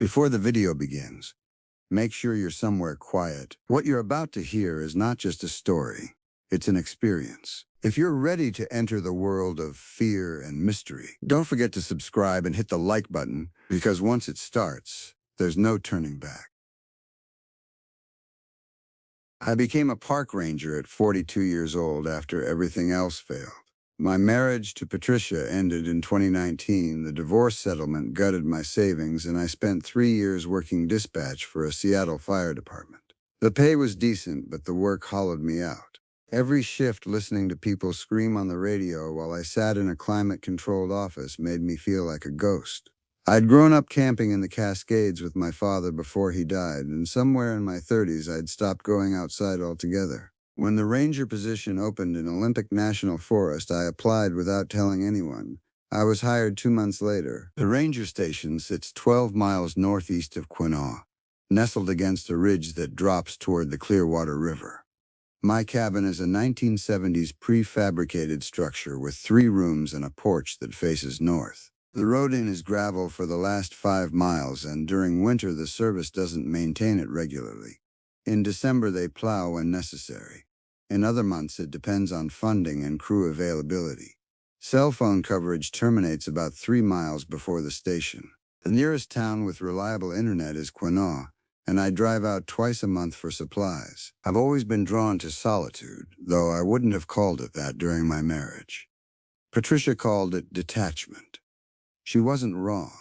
Before the video begins, make sure you're somewhere quiet. What you're about to hear is not just a story, it's an experience. If you're ready to enter the world of fear and mystery, don't forget to subscribe and hit the like button, because once it starts, there's no turning back. I became a park ranger at 42 years old after everything else failed. My marriage to Patricia ended in 2019, the divorce settlement gutted my savings, and I spent 3 years working dispatch for a Seattle fire department. The pay was decent, but the work hollowed me out. Every shift listening to people scream on the radio while I sat in a climate-controlled office made me feel like a ghost. I'd grown up camping in the Cascades with my father before he died, and somewhere in my 30s I'd stopped going outside altogether. When the ranger position opened in Olympic National Forest, I applied without telling anyone. I was hired 2 months later. The ranger station sits 12 miles northeast of Quinault, nestled against a ridge that drops toward the Clearwater River. My cabin is a 1970s prefabricated structure with 3 rooms and a porch that faces north. The road in is gravel for the last 5 miles, and during winter the service doesn't maintain it regularly. In December they plow when necessary. In other months it depends on funding and crew availability. Cell phone coverage terminates about 3 miles before the station. The nearest town with reliable internet is Quinault, and I drive out twice a month for supplies. I've always been drawn to solitude, though I wouldn't have called it that during my marriage. Patricia called it detachment. She wasn't wrong.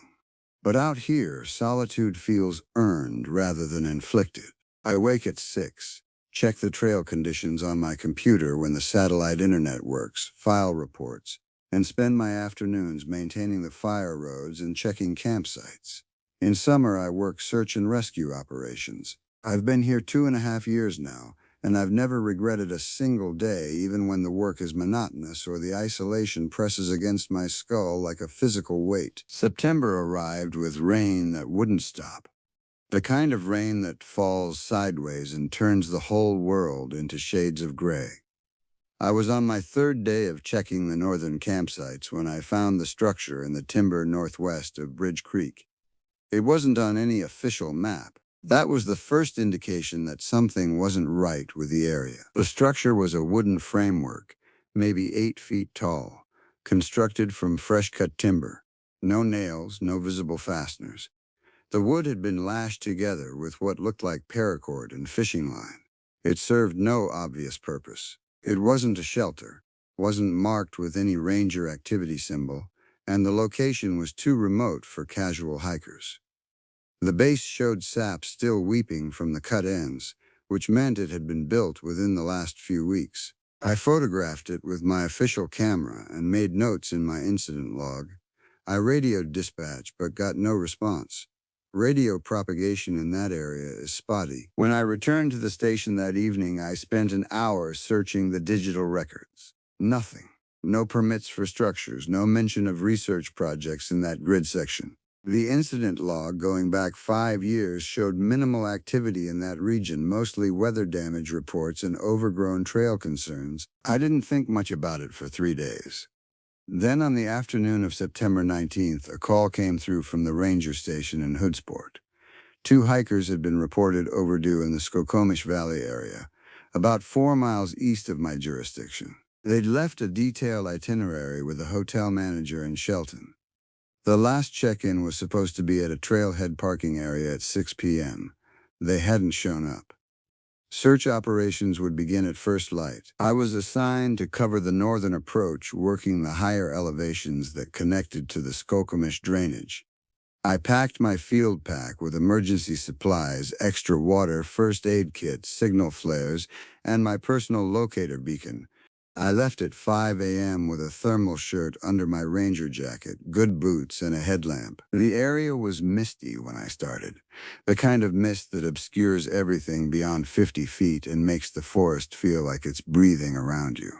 But out here, solitude feels earned rather than inflicted. I wake at 6, check the trail conditions on my computer when the satellite internet works, file reports, and spend my afternoons maintaining the fire roads and checking campsites. In summer, I work search and rescue operations. I've been here 2.5 years now, and I've never regretted a single day, even when the work is monotonous or the isolation presses against my skull like a physical weight. September arrived with rain that wouldn't stop. The kind of rain that falls sideways and turns the whole world into shades of gray. I was on my 3rd day of checking the northern campsites when I found the structure in the timber northwest of Bridge Creek. It wasn't on any official map. That was the first indication that something wasn't right with the area. The structure was a wooden framework, maybe 8 feet tall, constructed from fresh-cut timber. No nails, no visible fasteners. The wood had been lashed together with what looked like paracord and fishing line. It served no obvious purpose. It wasn't a shelter, wasn't marked with any ranger activity symbol, and the location was too remote for casual hikers. The base showed sap still weeping from the cut ends, which meant it had been built within the last few weeks. I photographed it with my official camera and made notes in my incident log. I radioed dispatch but got no response. Radio propagation in that area is spotty. When I returned to the station that evening, I spent an hour searching the digital records. Nothing. No permits for structures, no mention of research projects in that grid section. The incident log going back 5 years showed minimal activity in that region, mostly weather damage reports and overgrown trail concerns. I didn't think much about it for 3 days. Then on the afternoon of September 19th, a call came through from the ranger station in Hoodsport. 2 hikers had been reported overdue in the Skokomish Valley area, about 4 miles east of my jurisdiction. They'd left a detailed itinerary with a hotel manager in Shelton. The last check-in was supposed to be at a trailhead parking area at 6 p.m. They hadn't shown up. Search operations would begin at first light. I was assigned to cover the northern approach, working the higher elevations that connected to the Skokomish drainage. I packed my field pack with emergency supplies, extra water, first aid kits, signal flares, and my personal locator beacon. I left at 5 a.m. with a thermal shirt under my ranger jacket, good boots, and a headlamp. The area was misty when I started, the kind of mist that obscures everything beyond 50 feet and makes the forest feel like it's breathing around you.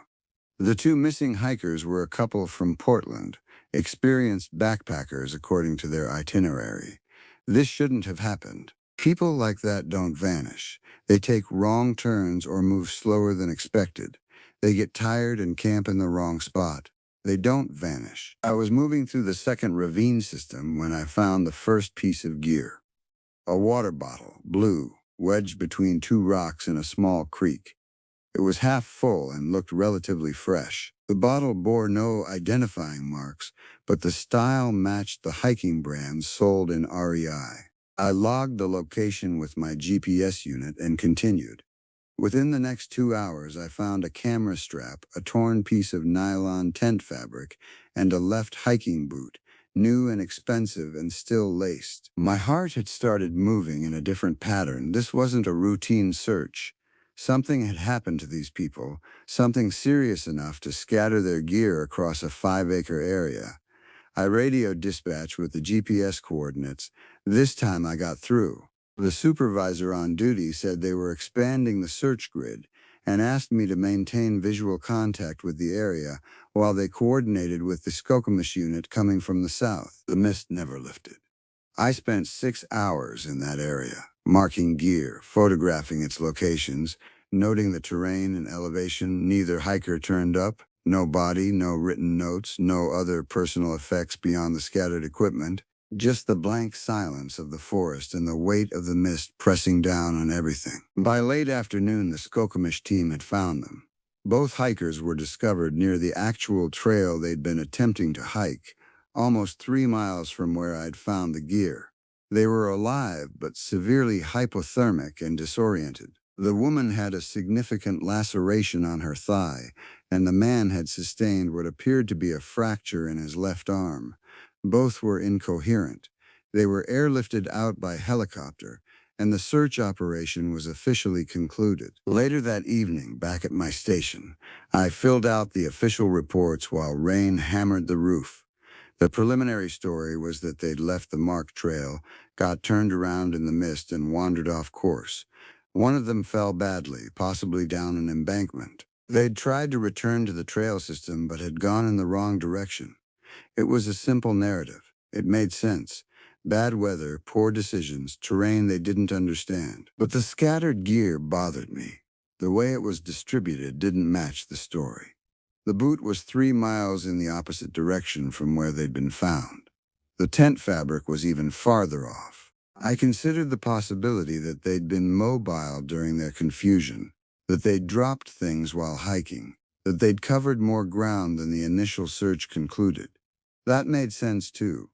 The 2 missing hikers were a couple from Portland, experienced backpackers according to their itinerary. This shouldn't have happened. People like that don't vanish. They take wrong turns or move slower than expected. They get tired and camp in the wrong spot. They don't vanish. I was moving through the second ravine system when I found the first piece of gear. A water bottle, blue, wedged between two rocks in a small creek. It was half full and looked relatively fresh. The bottle bore no identifying marks, but the style matched the hiking brands sold in REI. I logged the location with my GPS unit and continued. Within the next 2 hours, I found a camera strap, a torn piece of nylon tent fabric, and a left hiking boot, new and expensive and still laced. My heart had started moving in a different pattern. This wasn't a routine search. Something had happened to these people, something serious enough to scatter their gear across a 5-acre area. I radioed dispatch with the GPS coordinates. This time I got through. The supervisor on duty said they were expanding the search grid and asked me to maintain visual contact with the area while they coordinated with the Skokomish unit coming from the south. The mist never lifted. I spent 6 hours in that area, marking gear, photographing its locations, noting the terrain and elevation. Neither hiker turned up. No body, no written notes, no other personal effects beyond the scattered equipment. Just the blank silence of the forest and the weight of the mist pressing down on everything. By late afternoon, the Skokomish team had found them. Both hikers were discovered near the actual trail they'd been attempting to hike, almost 3 miles from where I'd found the gear. They were alive, but severely hypothermic and disoriented. The woman had a significant laceration on her thigh, and the man had sustained what appeared to be a fracture in his left arm. Both were incoherent. They were airlifted out by helicopter, and the search operation was officially concluded. Later that evening, back at my station, I filled out the official reports while rain hammered the roof. The preliminary story was that they'd left the marked trail, got turned around in the mist, and wandered off course. One of them fell badly, possibly down an embankment. They'd tried to return to the trail system but had gone in the wrong direction. It was a simple narrative. It made sense. Bad weather, poor decisions, terrain they didn't understand. But the scattered gear bothered me. The way it was distributed didn't match the story. The boot was 3 miles in the opposite direction from where they'd been found. The tent fabric was even farther off. I considered the possibility that they'd been mobile during their confusion, that they'd dropped things while hiking, that they'd covered more ground than the initial search concluded. That made sense too.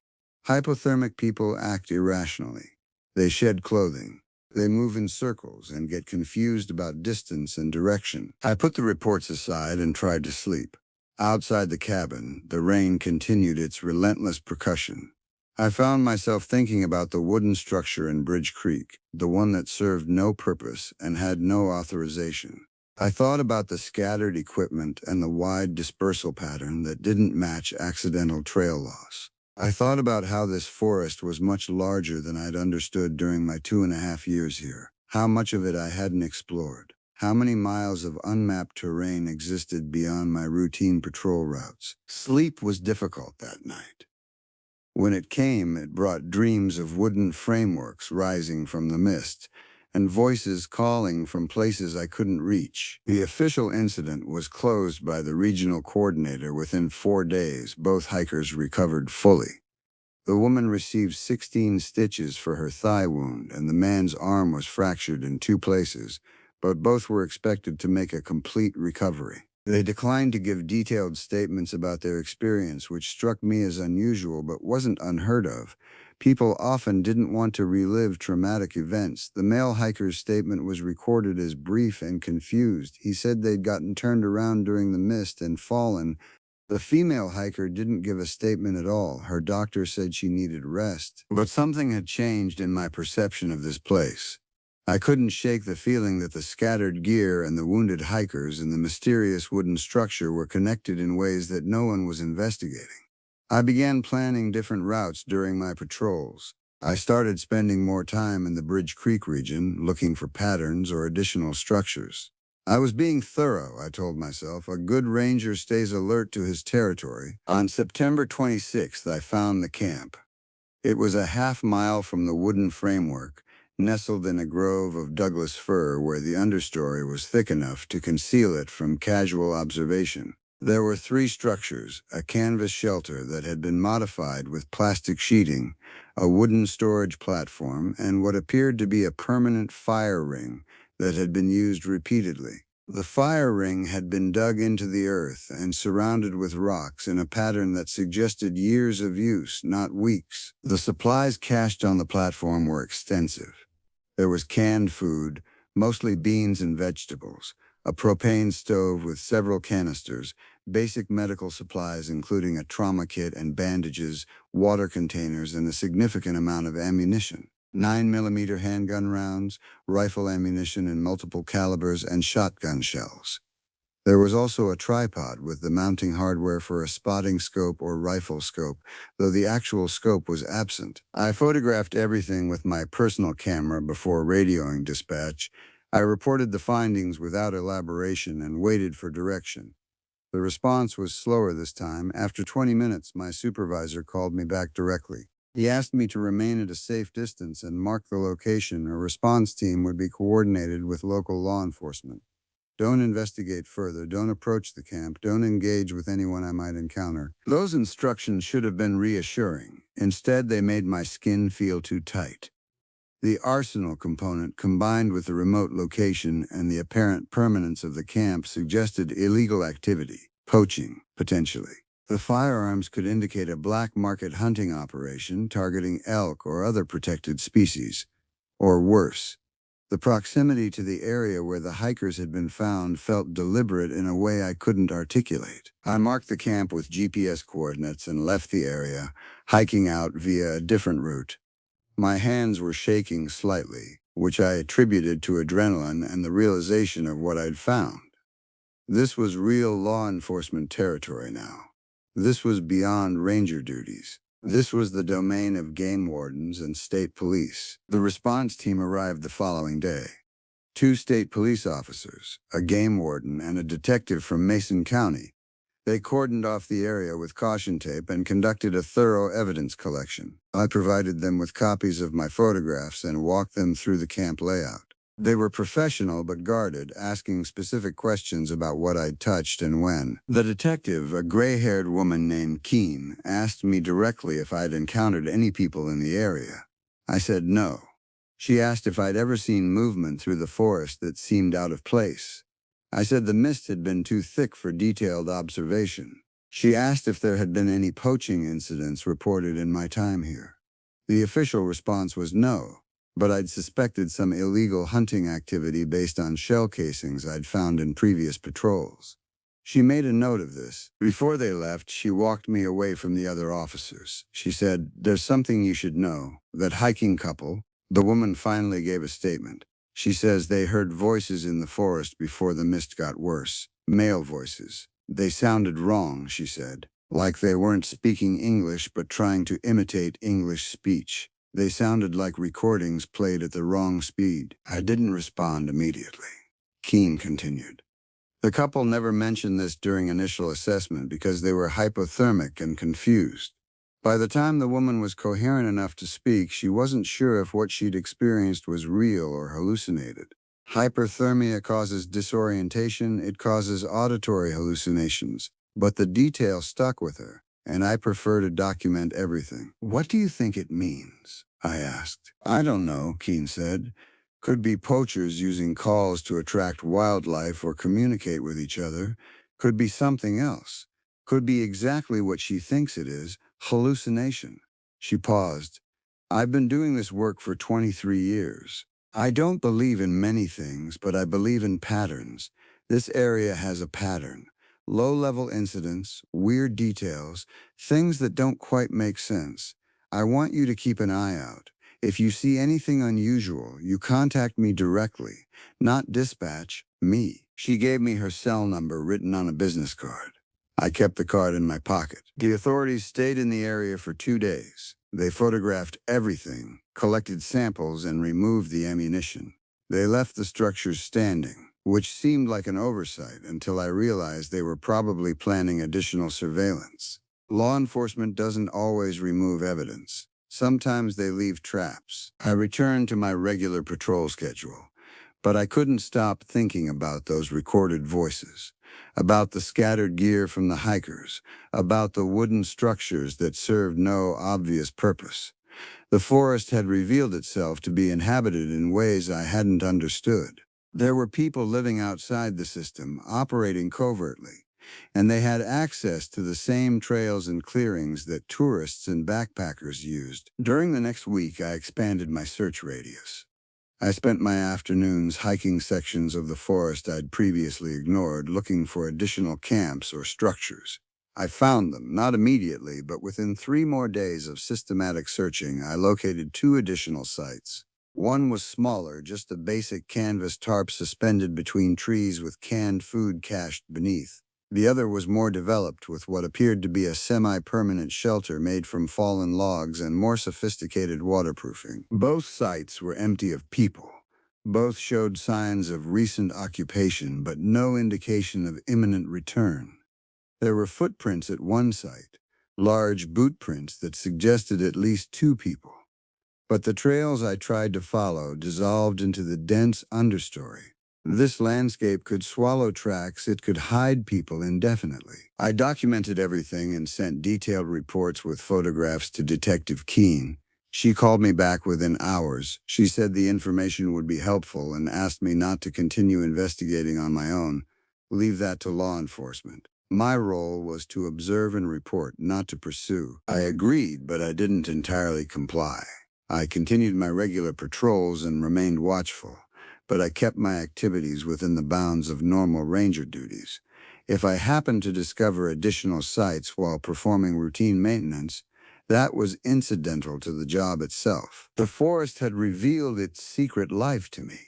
Hypothermic people act irrationally. They shed clothing. They move in circles and get confused about distance and direction. I put the reports aside and tried to sleep. Outside the cabin, the rain continued its relentless percussion. I found myself thinking about the wooden structure in Bridge Creek, the one that served no purpose and had no authorization. I thought about the scattered equipment and the wide dispersal pattern that didn't match accidental trail loss. I thought about how this forest was much larger than I'd understood during my 2.5 years here, how much of it I hadn't explored, how many miles of unmapped terrain existed beyond my routine patrol routes. Sleep was difficult that night. When it came, it brought dreams of wooden frameworks rising from the mist, and voices calling from places I couldn't reach. The official incident was closed by the regional coordinator within 4 days. Both hikers recovered fully. The woman received 16 stitches for her thigh wound, and the man's arm was fractured in 2 places, but both were expected to make a complete recovery. They declined to give detailed statements about their experience, which struck me as unusual but wasn't unheard of. People often didn't want to relive traumatic events. The male hiker's statement was recorded as brief and confused. He said they'd gotten turned around during the mist and fallen. The female hiker didn't give a statement at all. Her doctor said she needed rest. But something had changed in my perception of this place. I couldn't shake the feeling that the scattered gear and the wounded hikers and the mysterious wooden structure were connected in ways that no one was investigating. I began planning different routes during my patrols. I started spending more time in the Bridge Creek region, looking for patterns or additional structures. I was being thorough, I told myself. A good ranger stays alert to his territory. On September 26th, I found the camp. It was a half-mile from the wooden framework, nestled in a grove of Douglas fir where the understory was thick enough to conceal it from casual observation. There were three structures: a canvas shelter that had been modified with plastic sheeting, a wooden storage platform, and what appeared to be a permanent fire ring that had been used repeatedly. The fire ring had been dug into the earth and surrounded with rocks in a pattern that suggested years of use, not weeks. The supplies cached on the platform were extensive. There was canned food, mostly beans and vegetables, a propane stove with several canisters, basic medical supplies including a trauma kit and bandages, water containers, and a significant amount of ammunition. 9mm handgun rounds, rifle ammunition in multiple calibers, and shotgun shells. There was also a tripod with the mounting hardware for a spotting scope or rifle scope, though the actual scope was absent. I photographed everything with my personal camera before radioing dispatch. I reported the findings without elaboration and waited for direction. The response was slower this time. After 20 minutes, my supervisor called me back directly. He asked me to remain at a safe distance and mark the location. A response team would be coordinated with local law enforcement. Don't investigate further, don't approach the camp, don't engage with anyone I might encounter. Those instructions should have been reassuring. Instead, they made my skin feel too tight. The arsenal component, combined with the remote location and the apparent permanence of the camp, suggested illegal activity, poaching, potentially. The firearms could indicate a black market hunting operation targeting elk or other protected species. Or worse, the proximity to the area where the hikers had been found felt deliberate in a way I couldn't articulate. I marked the camp with GPS coordinates and left the area, hiking out via a different route. My hands were shaking slightly, which I attributed to adrenaline and the realization of what I'd found. This was real law enforcement territory now. This was beyond ranger duties. This was the domain of game wardens and state police. The response team arrived the following day. 2 state police officers, a game warden, and a detective from Mason County. They cordoned off the area with caution tape and conducted a thorough evidence collection. I provided them with copies of my photographs and walked them through the camp layout. They were professional but guarded, asking specific questions about what I'd touched and when. The detective, a gray-haired woman named Keene, asked me directly if I'd encountered any people in the area. I said no. She asked if I'd ever seen movement through the forest that seemed out of place. I said the mist had been too thick for detailed observation. She asked if there had been any poaching incidents reported in my time here. The official response was no, but I'd suspected some illegal hunting activity based on shell casings I'd found in previous patrols. She made a note of this. Before they left, she walked me away from the other officers. She said, "There's something you should know. That hiking couple." The woman finally gave a statement. She says they heard voices in the forest before the mist got worse. Male voices. They sounded wrong, she said. Like they weren't speaking English but trying to imitate English speech. They sounded like recordings played at the wrong speed. I didn't respond immediately. Keene continued. The couple never mentioned this during initial assessment because they were hypothermic and confused. By the time the woman was coherent enough to speak, she wasn't sure if what she'd experienced was real or hallucinated. Hyperthermia causes disorientation, it causes auditory hallucinations, but the detail stuck with her, and I prefer to document everything. "What do you think it means?" I asked. "I don't know," Keene said. "Could be poachers using calls to attract wildlife or communicate with each other. Could be something else. Could be exactly what she thinks it is, hallucination." She paused. "I've been doing this work for 23 years. I don't believe in many things, but I believe in patterns. This area has a pattern. Low-level incidents, weird details, things that don't quite make sense. I want you to keep an eye out. If you see anything unusual, you contact me directly, not dispatch, me." She gave me her cell number written on a business card. I kept the card in my pocket. The authorities stayed in the area for 2 days. They photographed everything, collected samples, and removed the ammunition. They left the structures standing, which seemed like an oversight until I realized they were probably planning additional surveillance. Law enforcement doesn't always remove evidence. Sometimes they leave traps. I returned to my regular patrol schedule, but I couldn't stop thinking about those recorded voices. about the scattered gear from the hikers, about the wooden structures that served no obvious purpose. The forest had revealed itself to be inhabited in ways I hadn't understood. There were people living outside the system, operating covertly, and they had access to the same trails and clearings that tourists and backpackers used. During the next week, I expanded my search radius. I spent my afternoons hiking sections of the forest I'd previously ignored, looking for additional camps or structures. I found them, not immediately, but within 3 more days of systematic searching, I located 2 additional sites. One was smaller, just a basic canvas tarp suspended between trees with canned food cached beneath. The other was more developed, with what appeared to be a semi-permanent shelter made from fallen logs and more sophisticated waterproofing. Both sites were empty of people. Both showed signs of recent occupation, but no indication of imminent return. There were footprints at one site, large boot prints that suggested at least 2 people. But the trails I tried to follow dissolved into the dense understory. This landscape could swallow tracks, it could hide people indefinitely. I documented everything and sent detailed reports with photographs to Detective Keene. She called me back within hours. She said the information would be helpful and asked me not to continue investigating on my own. Leave that to law enforcement. My role was to observe and report, not to pursue. I agreed, but I didn't entirely comply. I continued my regular patrols and remained watchful, but I kept my activities within the bounds of normal ranger duties. If I happened to discover additional sites while performing routine maintenance, that was incidental to the job itself. The forest had revealed its secret life to me,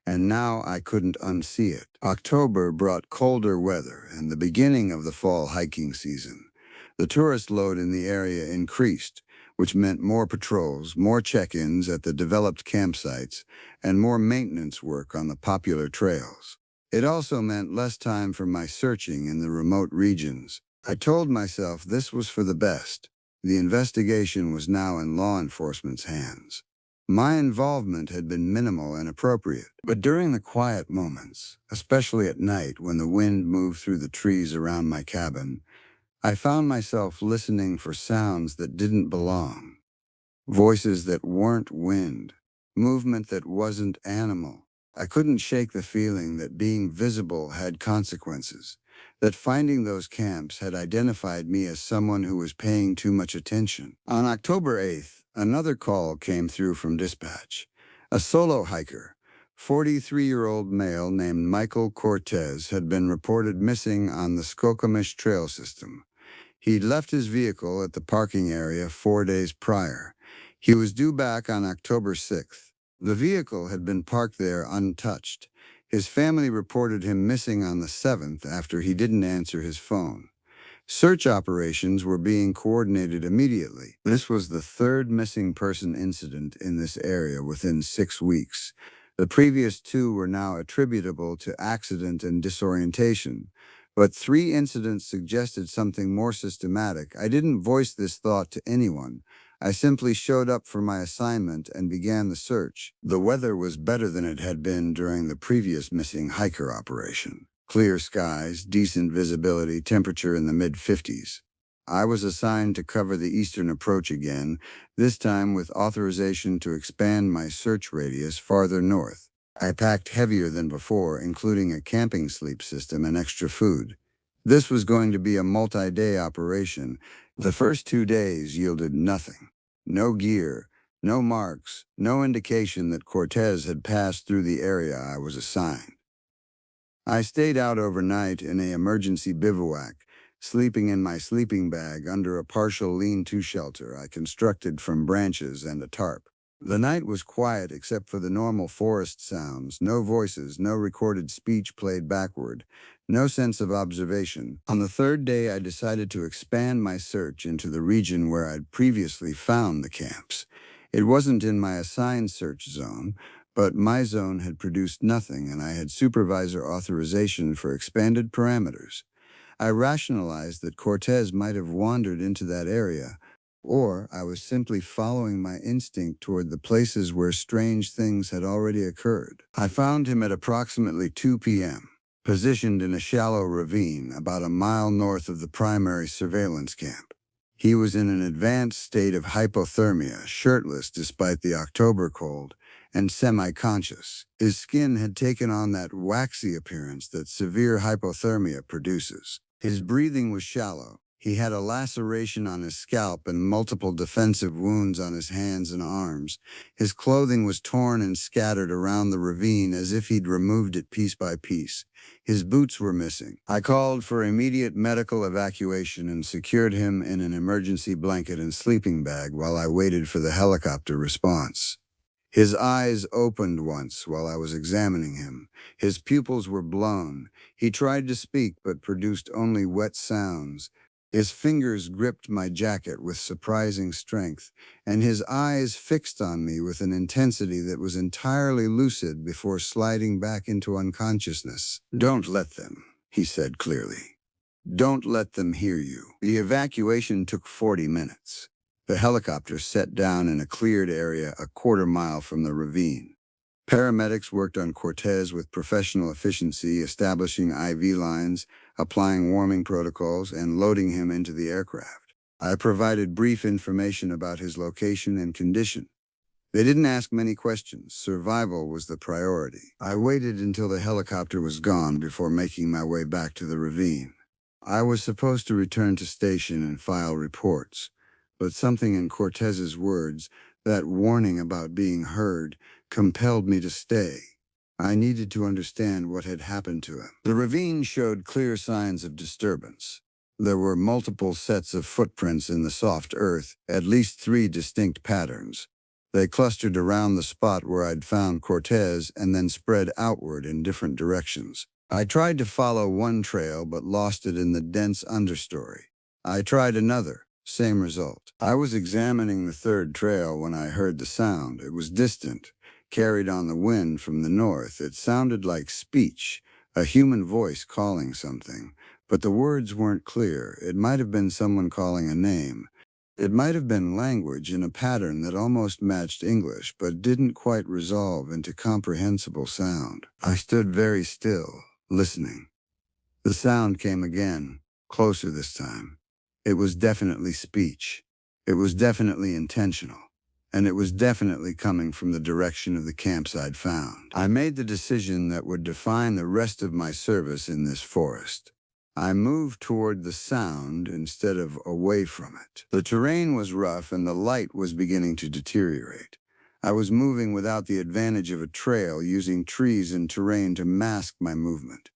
and now I couldn't unsee it. October brought colder weather and the beginning of the fall hiking season. The tourist load in the area increased, which meant more patrols, more check-ins at the developed campsites, and more maintenance work on the popular trails. It also meant less time for my searching in the remote regions. I told myself this was for the best. The investigation was now in law enforcement's hands. My involvement had been minimal and appropriate, but during the quiet moments, especially at night when the wind moved through the trees around my cabin, I found myself listening for sounds that didn't belong. Voices that weren't wind, movement that wasn't animal. I couldn't shake the feeling that being visible had consequences, that finding those camps had identified me as someone who was paying too much attention. On October 8th, another call came through from dispatch. A solo hiker, 43-year-old male named Michael Cortez, had been reported missing on the Skokomish trail system. He'd left his vehicle at the parking area 4 days prior. He was due back on October 6th. The vehicle had been parked there untouched. His family reported him missing on the 7th after he didn't answer his phone. Search operations were being coordinated immediately. This was the third missing person incident in this area within 6 weeks. The previous 2 were now attributable to accident and disorientation, but 3 incidents suggested something more systematic. I didn't voice this thought to anyone. I simply showed up for my assignment and began the search. The weather was better than it had been during the previous missing hiker operation. Clear skies, decent visibility, temperature in the mid-50s. I was assigned to cover the eastern approach again, this time with authorization to expand my search radius farther north. I packed heavier than before, including a camping sleep system and extra food. This was going to be a multi-day operation. The first 2 days yielded nothing. No gear, no marks, no indication that Cortez had passed through the area I was assigned. I stayed out overnight in an emergency bivouac, sleeping in my sleeping bag under a partial lean-to shelter I constructed from branches and a tarp. The night was quiet except for the normal forest sounds, no voices, no recorded speech played backward, no sense of observation. On the 3rd day, I decided to expand my search into the region where I'd previously found the camps. It wasn't in my assigned search zone, but my zone had produced nothing and I had supervisor authorization for expanded parameters. I rationalized that Cortez might have wandered into that area, or I was simply following my instinct toward the places where strange things had already occurred. I found him at approximately 2 p.m. positioned in a shallow ravine about a mile north of the primary surveillance camp. He was in an advanced state of hypothermia, shirtless despite the October cold, and semi-conscious. His skin had taken on that waxy appearance that severe hypothermia produces. His breathing was shallow. He had a laceration on his scalp and multiple defensive wounds on his hands and arms. His clothing was torn and scattered around the ravine as if he'd removed it piece by piece. His boots were missing. I called for immediate medical evacuation and secured him in an emergency blanket and sleeping bag while I waited for the helicopter response. His eyes opened once while I was examining him. His pupils were blown. He tried to speak but produced only wet sounds. His fingers gripped my jacket with surprising strength, and his eyes fixed on me with an intensity that was entirely lucid before sliding back into unconsciousness. "Don't let them," he said clearly. "Don't let them hear you." The evacuation took 40 minutes. The helicopter set down in a cleared area a quarter-mile from the ravine. Paramedics worked on Cortez with professional efficiency, establishing IV lines, applying warming protocols, and loading him into the aircraft. I provided brief information about his location and condition. They didn't ask many questions. Survival was the priority. I waited until the helicopter was gone before making my way back to the ravine. I was supposed to return to station and file reports, but something in Cortez's words, that warning about being heard, compelled me to stay. I needed to understand what had happened to him. The ravine showed clear signs of disturbance. There were multiple sets of footprints in the soft earth, at least 3 distinct patterns. They clustered around the spot where I'd found Cortez and then spread outward in different directions. I tried to follow one trail but lost it in the dense understory. I tried another. Same result. I was examining the third trail when I heard the sound. It was distant, carried on the wind from the north. It sounded like speech, a human voice calling something, but the words weren't clear. It might have been someone calling a name. It might have been language in a pattern that almost matched English, but didn't quite resolve into comprehensible sound. I stood very still, listening. The sound came again, closer this time. It was definitely speech. It was definitely intentional. And it was definitely coming from the direction of the camps I'd found. I made the decision that would define the rest of my service in this forest. I moved toward the sound instead of away from it. The terrain was rough and the light was beginning to deteriorate. I was moving without the advantage of a trail, using trees and terrain to mask my movement.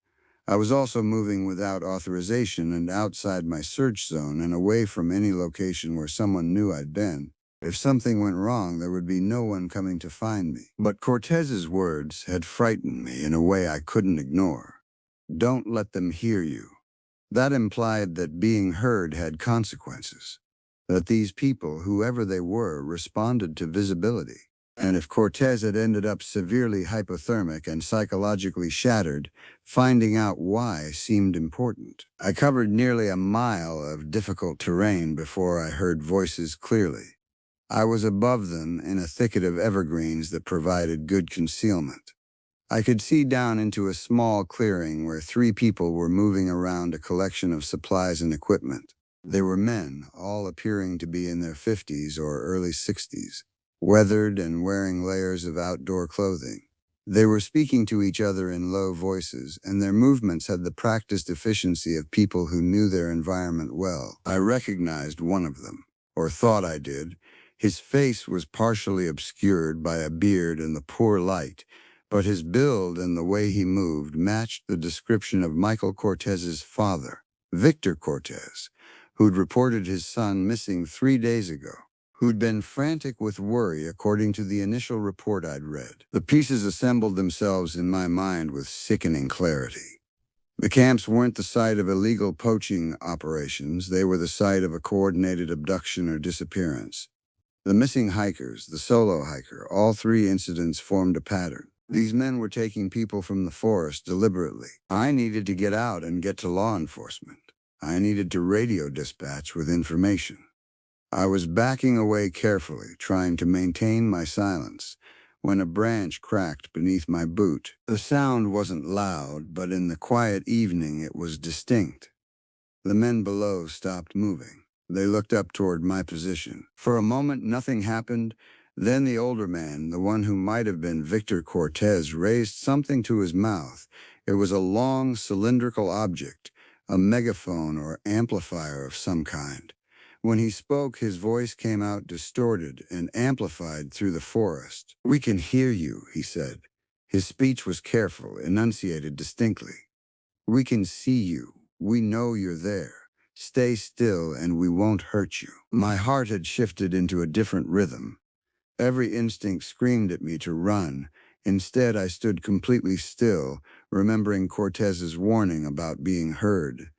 I was also moving without authorization and outside my search zone and away from any location where someone knew I'd been. If something went wrong, there would be no one coming to find me. But Cortez's words had frightened me in a way I couldn't ignore. Don't let them hear you. That implied that being heard had consequences. That these people, whoever they were, responded to visibility. And if Cortez had ended up severely hypothermic and psychologically shattered, finding out why seemed important. I covered nearly a mile of difficult terrain before I heard voices clearly. I was above them in a thicket of evergreens that provided good concealment. I could see down into a small clearing where 3 people were moving around a collection of supplies and equipment. They were men, all appearing to be in their 50s or early 60s. Weathered and wearing layers of outdoor clothing. They were speaking to each other in low voices, and their movements had the practiced efficiency of people who knew their environment well. I recognized one of them, or thought I did. His face was partially obscured by a beard and the poor light, but his build and the way he moved matched the description of Michael Cortez's father, Victor Cortez, who'd reported his son missing 3 days ago. Who'd been frantic with worry according to the initial report I'd read. The pieces assembled themselves in my mind with sickening clarity. The camps weren't the site of illegal poaching operations, they were the site of a coordinated abduction or disappearance. The missing hikers, the solo hiker, all 3 incidents formed a pattern. These men were taking people from the forest deliberately. I needed to get out and get to law enforcement. I needed to radio dispatch with information. I was backing away carefully, trying to maintain my silence, when a branch cracked beneath my boot. The sound wasn't loud, but in the quiet evening it was distinct. The men below stopped moving. They looked up toward my position. For a moment, nothing happened. Then the older man, the one who might have been Victor Cortez, raised something to his mouth. It was a long, cylindrical object, a megaphone or amplifier of some kind. When he spoke, his voice came out distorted and amplified through the forest. "We can hear you," he said. His speech was careful, enunciated distinctly. "We can see you. We know you're there. Stay still and we won't hurt you." My heart had shifted into a different rhythm. Every instinct screamed at me to run. Instead, I stood completely still, remembering Cortez's warning about being heard.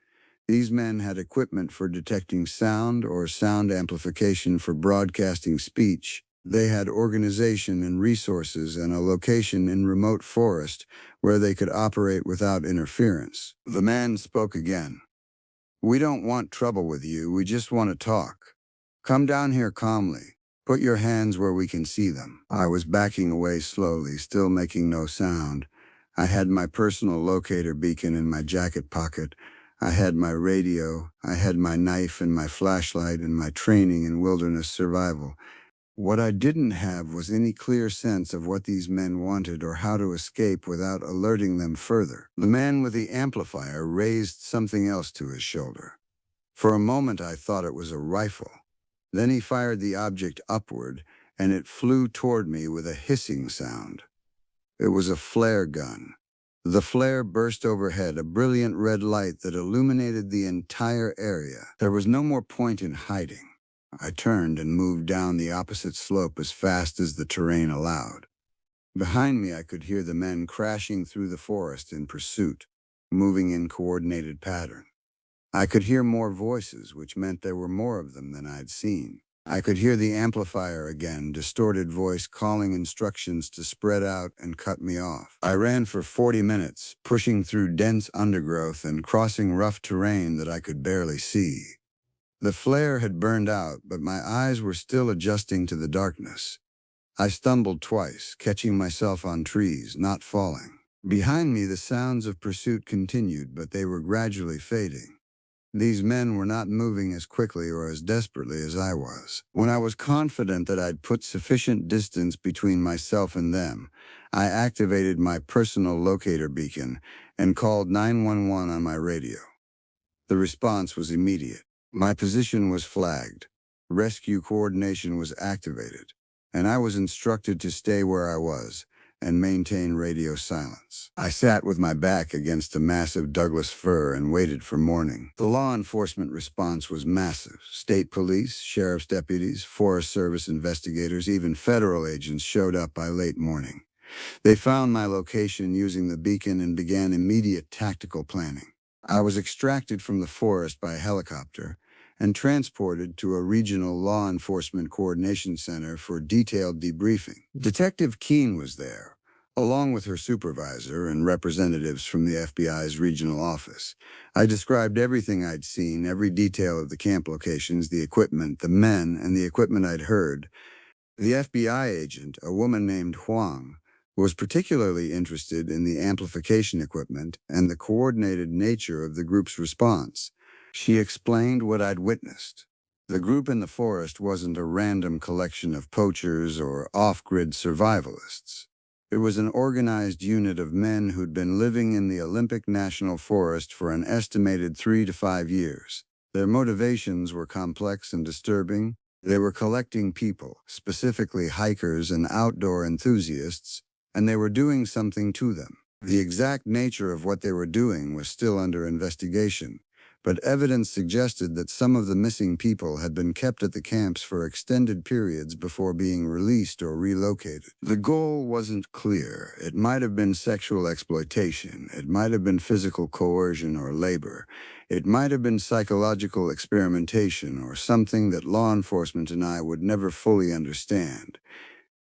These men had equipment for detecting sound or sound amplification for broadcasting speech. They had organization and resources and a location in remote forest where they could operate without interference. The man spoke again. "We don't want trouble with you, we just want to talk. Come down here calmly. Put your hands where we can see them." I was backing away slowly, still making no sound. I had my personal locator beacon in my jacket pocket. I had my radio. I had my knife and my flashlight and my training in wilderness survival. What I didn't have was any clear sense of what these men wanted or how to escape without alerting them further. The man with the amplifier raised something else to his shoulder. For a moment I thought it was a rifle. Then he fired the object upward, and it flew toward me with a hissing sound. It was a flare gun. The flare burst overhead, a brilliant red light that illuminated the entire area. There was no more point in hiding. I turned and moved down the opposite slope as fast as the terrain allowed. Behind me I could hear the men crashing through the forest in pursuit, moving in coordinated pattern. I could hear more voices, which meant there were more of them than I'd seen. I could hear the amplifier again, distorted voice calling instructions to spread out and cut me off. I ran for 40 minutes, pushing through dense undergrowth and crossing rough terrain that I could barely see. The flare had burned out, but my eyes were still adjusting to the darkness. I stumbled twice, catching myself on trees, not falling. Behind me, the sounds of pursuit continued, but they were gradually fading. These men were not moving as quickly or as desperately as I was. When I was confident that I'd put sufficient distance between myself and them, I activated my personal locator beacon and called 911 on my radio. The response was immediate. My position was flagged. Rescue coordination was activated, and I was instructed to stay where I was and maintain radio silence. I sat with my back against a massive Douglas fir and waited for morning. The law enforcement response was massive. State police, sheriff's deputies, Forest Service investigators, even federal agents showed up by late morning. They found my location using the beacon and began immediate tactical planning. I was extracted from the forest by helicopter and transported to a regional law enforcement coordination center for detailed debriefing. Detective Keene was there, along with her supervisor and representatives from the FBI's regional office. I described everything I'd seen, every detail of the camp locations, the equipment, the men, and the equipment I'd heard. The FBI agent, a woman named Huang, was particularly interested in the amplification equipment and the coordinated nature of the group's response. She explained what I'd witnessed. The group in the forest wasn't a random collection of poachers or off-grid survivalists. It was an organized unit of men who'd been living in the Olympic National Forest for an estimated 3 to 5 years. Their motivations were complex and disturbing. They were collecting people, specifically hikers and outdoor enthusiasts, and they were doing something to them. The exact nature of what they were doing was still under investigation, but evidence suggested that some of the missing people had been kept at the camps for extended periods before being released or relocated. The goal wasn't clear. It might have been sexual exploitation. It might have been physical coercion or labor. It might have been psychological experimentation or something that law enforcement and I would never fully understand.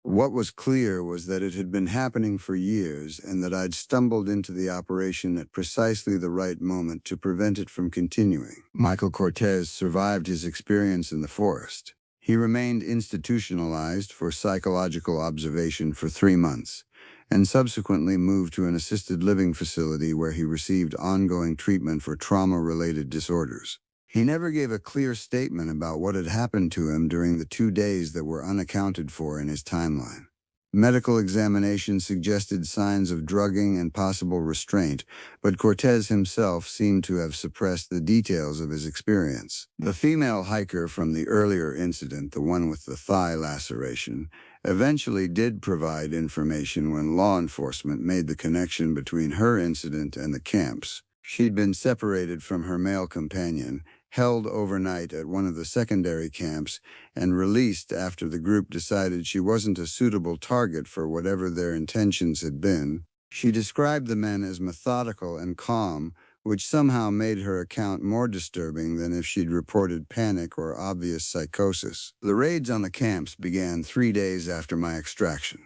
What was clear was that it had been happening for years and that I'd stumbled into the operation at precisely the right moment to prevent it from continuing. Michael Cortez survived his experience in the forest. He remained institutionalized for psychological observation for 3 months, and subsequently moved to an assisted living facility where he received ongoing treatment for trauma-related disorders. He never gave a clear statement about what had happened to him during the 2 days that were unaccounted for in his timeline. Medical examination suggested signs of drugging and possible restraint, but Cortez himself seemed to have suppressed the details of his experience. The female hiker from the earlier incident, the one with the thigh laceration, eventually did provide information when law enforcement made the connection between her incident and the camps. She'd been separated from her male companion, held overnight at one of the secondary camps, and released after the group decided she wasn't a suitable target for whatever their intentions had been. She described the men as methodical and calm, which somehow made her account more disturbing than if she'd reported panic or obvious psychosis. The raids on the camps began 3 days after my extraction.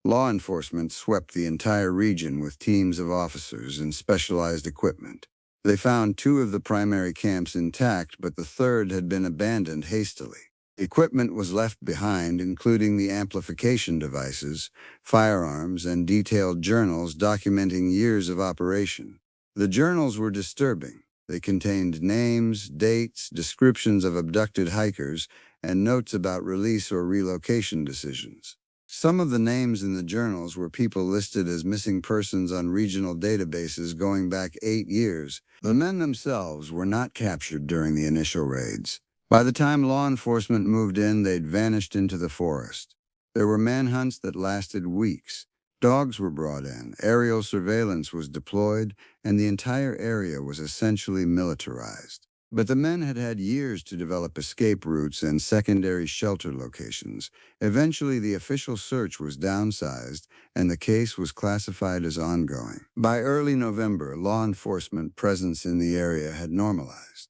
Law enforcement swept the entire region with teams of officers and specialized equipment. They found 2 of the primary camps intact, but the third had been abandoned hastily. Equipment was left behind, including the amplification devices, firearms, and detailed journals documenting years of operation. The journals were disturbing. They contained names, dates, descriptions of abducted hikers, and notes about release or relocation decisions. Some of the names in the journals were people listed as missing persons on regional databases going back 8 years. The men themselves were not captured during the initial raids. By the time law enforcement moved in, they'd vanished into the forest. There were manhunts that lasted weeks. Dogs were brought in, aerial surveillance was deployed, and the entire area was essentially militarized. But the men had had years to develop escape routes and secondary shelter locations. Eventually, the official search was downsized, and the case was classified as ongoing. By early November, law enforcement presence in the area had normalized.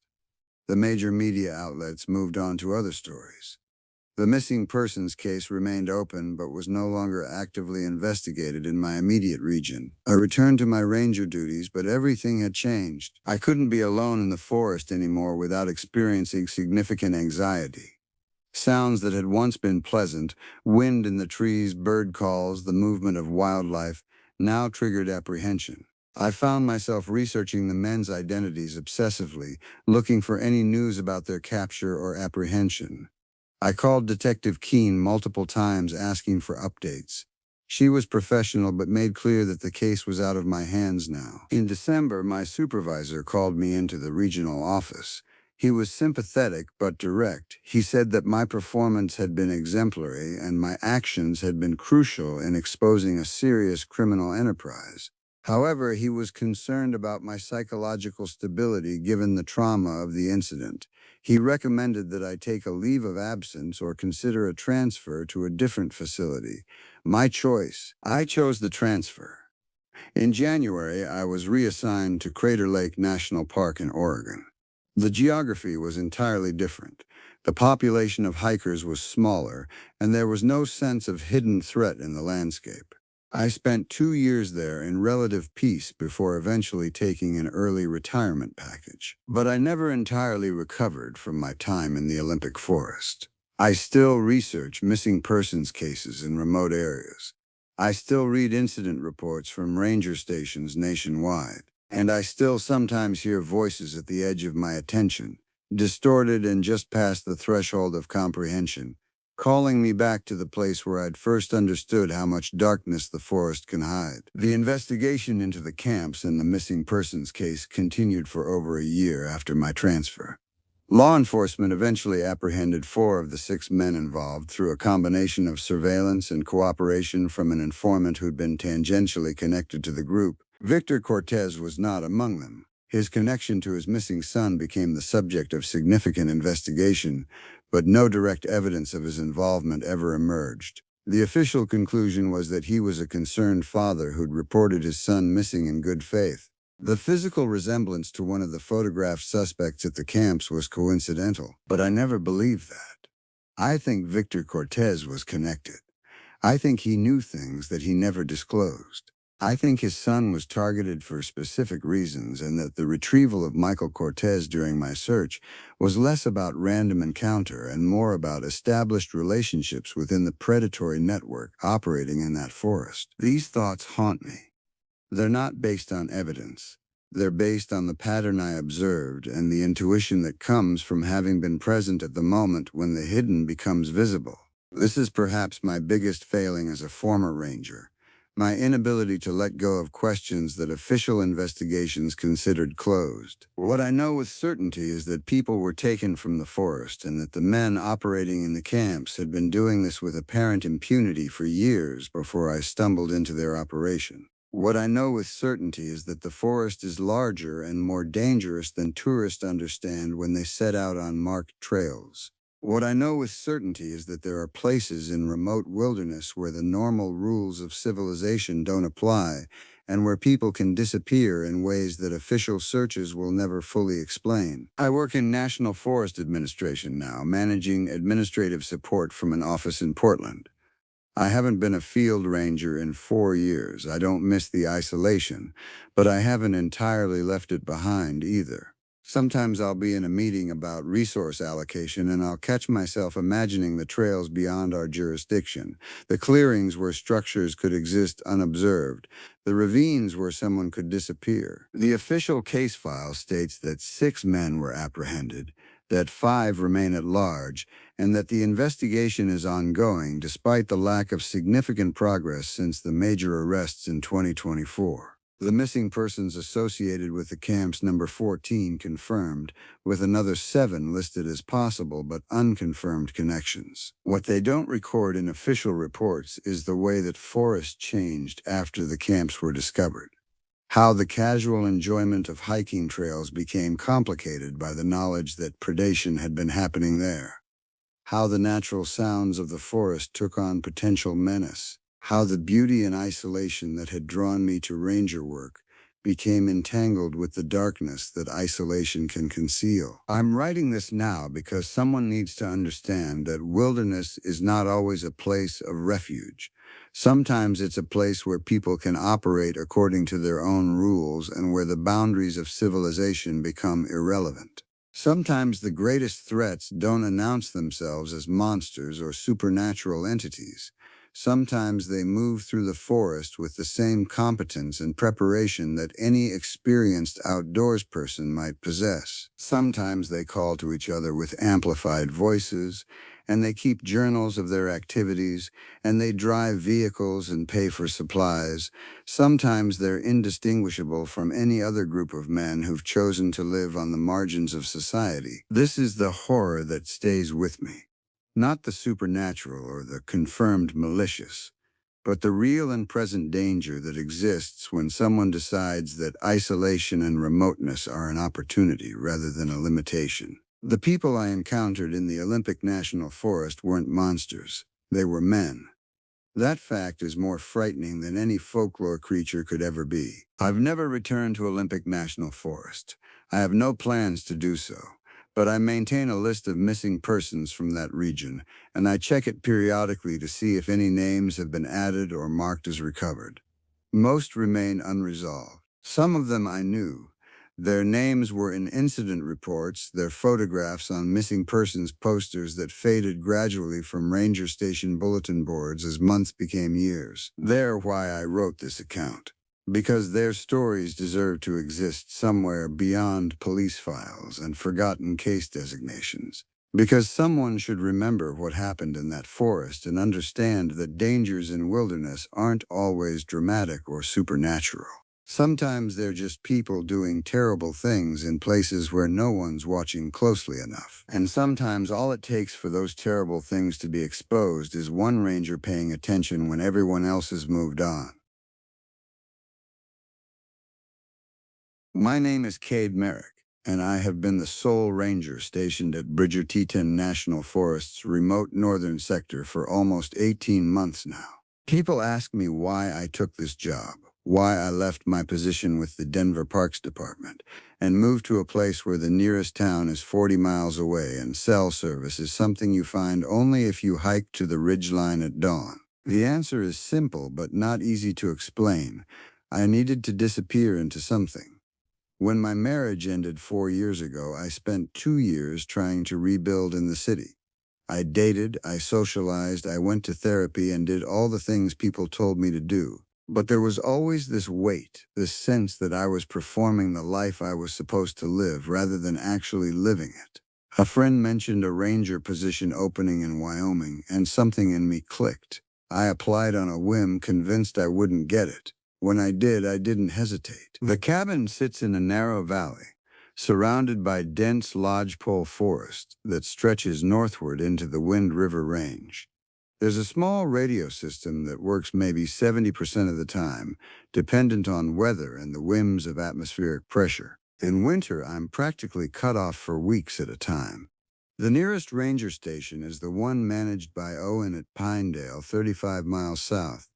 The major media outlets moved on to other stories. The missing persons case remained open but was no longer actively investigated in my immediate region. I returned to my ranger duties, but everything had changed. I couldn't be alone in the forest anymore without experiencing significant anxiety. Sounds that had once been pleasant, wind in the trees, bird calls, the movement of wildlife, now triggered apprehension. I found myself researching the men's identities obsessively, looking for any news about their capture or apprehension. I called Detective Keene multiple times asking for updates. She was professional but made clear that the case was out of my hands now. In December, my supervisor called me into the regional office. He was sympathetic but direct. He said that my performance had been exemplary and my actions had been crucial in exposing a serious criminal enterprise. However, he was concerned about my psychological stability given the trauma of the incident. He recommended that I take a leave of absence or consider a transfer to a different facility. My choice. I chose the transfer. In January, I was reassigned to Crater Lake National Park in Oregon. The geography was entirely different. The population of hikers was smaller, and there was no sense of hidden threat in the landscape. I spent 2 years there in relative peace before eventually taking an early retirement package. But I never entirely recovered from my time in the Olympic forest. I still research missing persons cases in remote areas. I still read incident reports from ranger stations nationwide. And I still sometimes hear voices at the edge of my attention, distorted and just past the threshold of comprehension, calling me back to the place where I'd first understood how much darkness the forest can hide. The investigation into the camps and the missing persons case continued for over a year after my transfer. Law enforcement eventually apprehended 4 of the 6 men involved through a combination of surveillance and cooperation from an informant who'd been tangentially connected to the group. Victor Cortez was not among them. His connection to his missing son became the subject of significant investigation, but no direct evidence of his involvement ever emerged. The official conclusion was that he was a concerned father who'd reported his son missing in good faith. The physical resemblance to one of the photographed suspects at the camps was coincidental, but I never believed that. I think Victor Cortez was connected. I think he knew things that he never disclosed. I think his son was targeted for specific reasons and that the retrieval of Michael Cortez during my search was less about random encounter and more about established relationships within the predatory network operating in that forest. These thoughts haunt me. They're not based on evidence. They're based on the pattern I observed and the intuition that comes from having been present at the moment when the hidden becomes visible. This is perhaps my biggest failing as a former ranger, my inability to let go of questions that official investigations considered closed. What I know with certainty is that people were taken from the forest and that the men operating in the camps had been doing this with apparent impunity for years before I stumbled into their operation. What I know with certainty is that the forest is larger and more dangerous than tourists understand when they set out on marked trails. What I know with certainty is that there are places in remote wilderness where the normal rules of civilization don't apply, and where people can disappear in ways that official searches will never fully explain. I work in National Forest Administration now, managing administrative support from an office in Portland. I haven't been a field ranger in 4 years. I don't miss the isolation, but I haven't entirely left it behind either. Sometimes I'll be in a meeting about resource allocation and I'll catch myself imagining the trails beyond our jurisdiction, the clearings where structures could exist unobserved, the ravines where someone could disappear. The official case file states that 6 men were apprehended, that 5 remain at large, and that the investigation is ongoing despite the lack of significant progress since the major arrests in 2024. The missing persons associated with the camp's number 14 confirmed, with another 7 listed as possible but unconfirmed connections. What they don't record in official reports is the way that forests changed after the camps were discovered. How the casual enjoyment of hiking trails became complicated by the knowledge that predation had been happening there. How the natural sounds of the forest took on potential menace. How the beauty and isolation that had drawn me to ranger work became entangled with the darkness that isolation can conceal. I'm writing this now because someone needs to understand that wilderness is not always a place of refuge. Sometimes it's a place where people can operate according to their own rules and where the boundaries of civilization become irrelevant. Sometimes the greatest threats don't announce themselves as monsters or supernatural entities. Sometimes they move through the forest with the same competence and preparation that any experienced outdoors person might possess. Sometimes they call to each other with amplified voices, and they keep journals of their activities, and they drive vehicles and pay for supplies. Sometimes they're indistinguishable from any other group of men who've chosen to live on the margins of society. This is the horror that stays with me. Not the supernatural or the confirmed malicious, but the real and present danger that exists when someone decides that isolation and remoteness are an opportunity rather than a limitation. The people I encountered in the Olympic National Forest weren't monsters. They were men. That fact is more frightening than any folklore creature could ever be. I've never returned to Olympic National Forest. I have no plans to do so, but I maintain a list of missing persons from that region, and I check it periodically to see if any names have been added or marked as recovered. Most remain unresolved. Some of them I knew. Their names were in incident reports, their photographs on missing persons posters that faded gradually from ranger station bulletin boards as months became years. They're why I wrote this account. Because their stories deserve to exist somewhere beyond police files and forgotten case designations. Because someone should remember what happened in that forest and understand that dangers in wilderness aren't always dramatic or supernatural. Sometimes they're just people doing terrible things in places where no one's watching closely enough. And sometimes all it takes for those terrible things to be exposed is one ranger paying attention when everyone else has moved on. My name is Cade Merrick, and I have been the sole ranger stationed at Bridger-Teton National Forest's remote northern sector for almost 18 months now. People ask me why I took this job, why I left my position with the Denver Parks Department, and moved to a place where the nearest town is 40 miles away and cell service is something you find only if you hike to the ridgeline at dawn. The answer is simple but not easy to explain. I needed to disappear into something. When my marriage ended 4 years ago, I spent 2 years trying to rebuild in the city. I dated, I socialized, I went to therapy and did all the things people told me to do. But there was always this weight, this sense that I was performing the life I was supposed to live rather than actually living it. A friend mentioned a ranger position opening in Wyoming, and something in me clicked. I applied on a whim, convinced I wouldn't get it. When I did, I didn't hesitate. The cabin sits in a narrow valley, surrounded by dense lodgepole forest that stretches northward into the Wind River Range. There's a small radio system that works maybe 70% of the time, dependent on weather and the whims of atmospheric pressure. In winter, I'm practically cut off for weeks at a time. The nearest ranger station is the one managed by Owen at Pinedale, 35 miles south.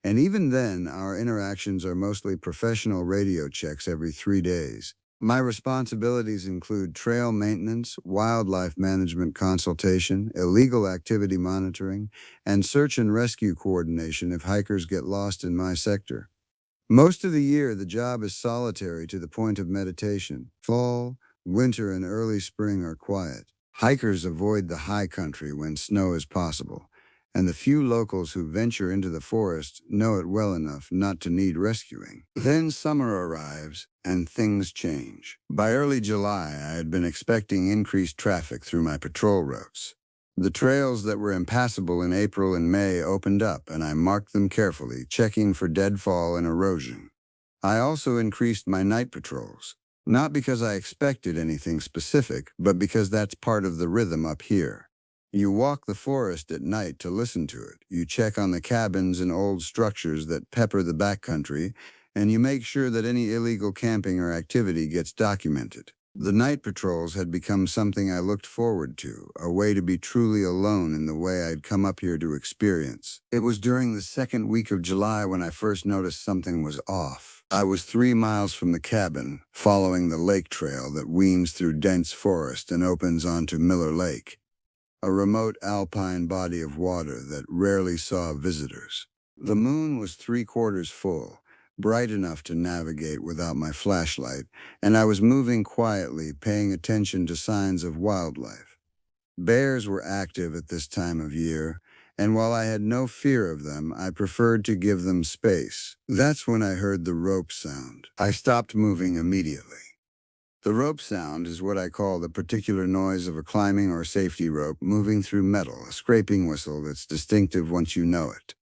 And even then, our interactions are mostly professional radio checks every 3 days. My responsibilities include trail maintenance, wildlife management consultation, illegal activity monitoring, and search and rescue coordination if hikers get lost in my sector. Most of the year, the job is solitary to the point of meditation. Fall, winter, and early spring are quiet. Hikers avoid the high country when snow is possible, and the few locals who venture into the forest know it well enough not to need rescuing. Then summer arrives, and things change. By early July, I had been expecting increased traffic through my patrol routes. The trails that were impassable in April and May opened up, and I marked them carefully, checking for deadfall and erosion. I also increased my night patrols, not because I expected anything specific, but because that's part of the rhythm up here. You walk the forest at night to listen to it. You check on the cabins and old structures that pepper the backcountry, and you make sure that any illegal camping or activity gets documented. The night patrols had become something I looked forward to, a way to be truly alone in the way I'd come up here to experience. It was during the second week of July when I first noticed something was off. I was 3 miles from the cabin, following the lake trail that weaves through dense forest and opens onto Miller Lake, a remote alpine body of water that rarely saw visitors. The moon was 3/4 full, bright enough to navigate without my flashlight, and I was moving quietly, paying attention to signs of wildlife. Bears were active at this time of year, and while I had no fear of them, I preferred to give them space. That's when I heard the rope sound. I stopped moving immediately. The rope sound is what I call the particular noise of a climbing or safety rope moving through metal, a scraping whistle that's distinctive once you know it.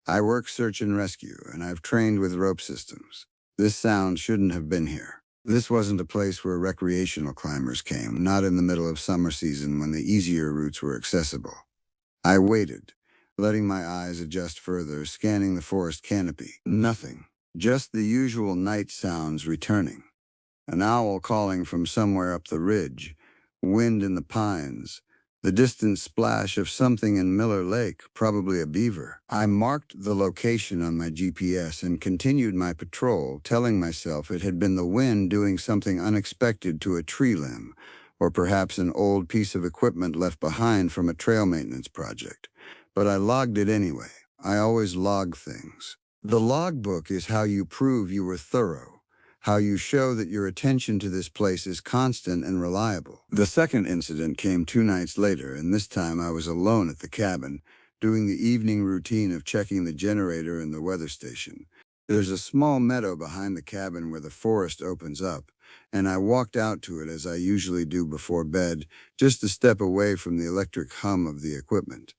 I work search and rescue, and I've trained with rope systems. This sound shouldn't have been here. This wasn't a place where recreational climbers came, not in the middle of summer season when the easier routes were accessible. I waited, letting my eyes adjust further, scanning the forest canopy. Nothing. Just the usual night sounds returning. An owl calling from somewhere up the ridge, wind in the pines, the distant splash of something in Miller Lake, probably a beaver. I marked the location on my GPS and continued my patrol, telling myself it had been the wind doing something unexpected to a tree limb, or perhaps an old piece of equipment left behind from a trail maintenance project. But I logged it anyway. I always log things. The logbook is how you prove you were thorough, how you show that your attention to this place is constant and reliable. The second incident came 2 nights later, and this time I was alone at the cabin, doing the evening routine of checking the generator and the weather station. There's a small meadow behind the cabin where the forest opens up, and I walked out to it as I usually do before bed, just to step away from the electric hum of the equipment.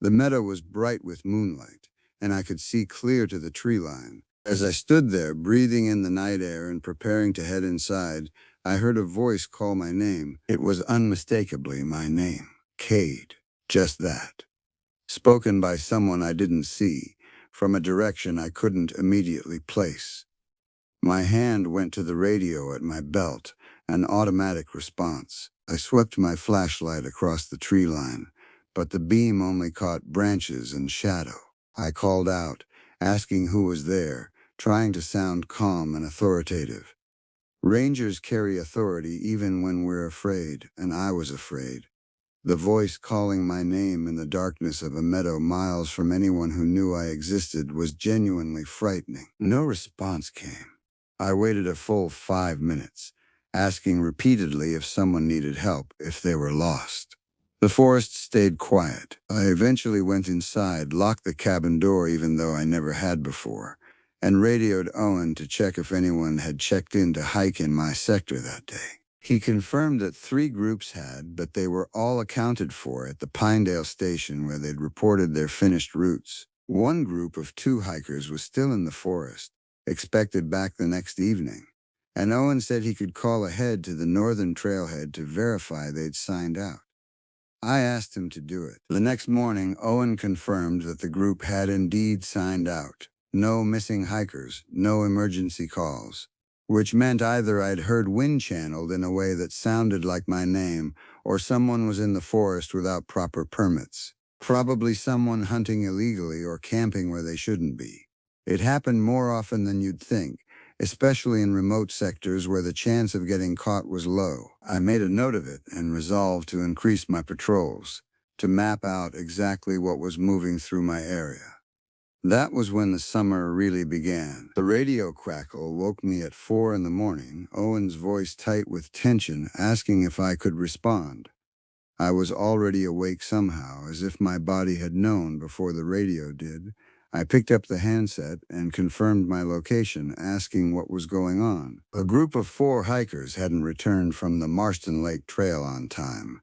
The meadow was bright with moonlight, and I could see clear to the tree line. As I stood there, breathing in the night air and preparing to head inside, I heard a voice call my name. It was unmistakably my name, Cade. Just that. Spoken by someone I didn't see, from a direction I couldn't immediately place. My hand went to the radio at my belt, an automatic response. I swept my flashlight across the tree line, but the beam only caught branches and shadow. I called out, asking who was there, trying to sound calm and authoritative. Rangers carry authority even when we're afraid, and I was afraid. The voice calling my name in the darkness of a meadow miles from anyone who knew I existed was genuinely frightening. No response came. I waited a full 5 minutes, asking repeatedly if someone needed help, if they were lost. The forest stayed quiet. I eventually went inside, locked the cabin door even though I never had before, and radioed Owen to check if anyone had checked in to hike in my sector that day. He confirmed that 3 groups had, but they were all accounted for at the Pinedale station where they'd reported their finished routes. One group of 2 hikers was still in the forest, expected back the next evening, and Owen said he could call ahead to the northern trailhead to verify they'd signed out. I asked him to do it. The next morning, Owen confirmed that the group had indeed signed out. No missing hikers, no emergency calls, which meant either I'd heard wind channeled in a way that sounded like my name, or someone was in the forest without proper permits. Probably someone hunting illegally or camping where they shouldn't be. It happened more often than you'd think, especially in remote sectors where the chance of getting caught was low. I made a note of it and resolved to increase my patrols, to map out exactly what was moving through my area. That was when the summer really began. The radio crackle woke me at 4 in the morning, Owen's voice tight with tension, asking if I could respond. I was already awake somehow, as if my body had known before the radio did. I picked up the handset and confirmed my location, asking what was going on. A group of 4 hikers hadn't returned from the Marston Lake Trail on time.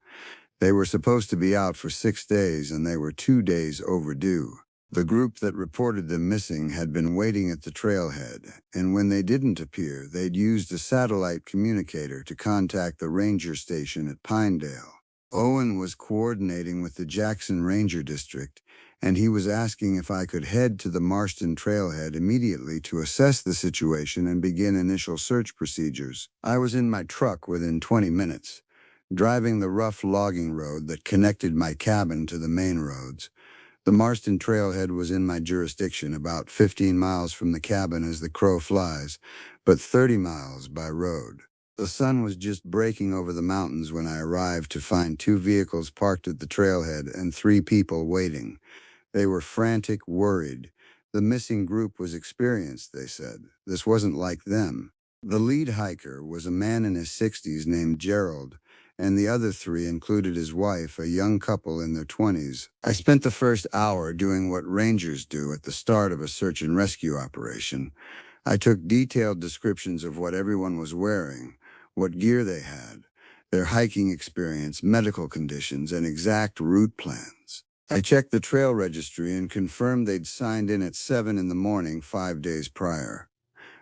They were supposed to be out for 6 days, and they were 2 days overdue. The group that reported them missing had been waiting at the trailhead, and when they didn't appear, they'd used a satellite communicator to contact the ranger station at Pinedale. Owen was coordinating with the Jackson Ranger District, and he was asking if I could head to the Marston trailhead immediately to assess the situation and begin initial search procedures. I was in my truck within 20 minutes, driving the rough logging road that connected my cabin to the main roads. The Marston trailhead was in my jurisdiction, about 15 miles from the cabin as the crow flies, but 30 miles by road. The sun was just breaking over the mountains when I arrived to find 2 vehicles parked at the trailhead and 3 people waiting. They were frantic, worried. The missing group was experienced, they said. This wasn't like them. The lead hiker was a man in his 60s named Gerald, and the other 3 included his wife, a young couple in their 20s. I spent the first hour doing what rangers do at the start of a search and rescue operation. I took detailed descriptions of what everyone was wearing, what gear they had, their hiking experience, medical conditions, and exact route plans. I checked the trail registry and confirmed they'd signed in at 7 in the morning 5 days prior.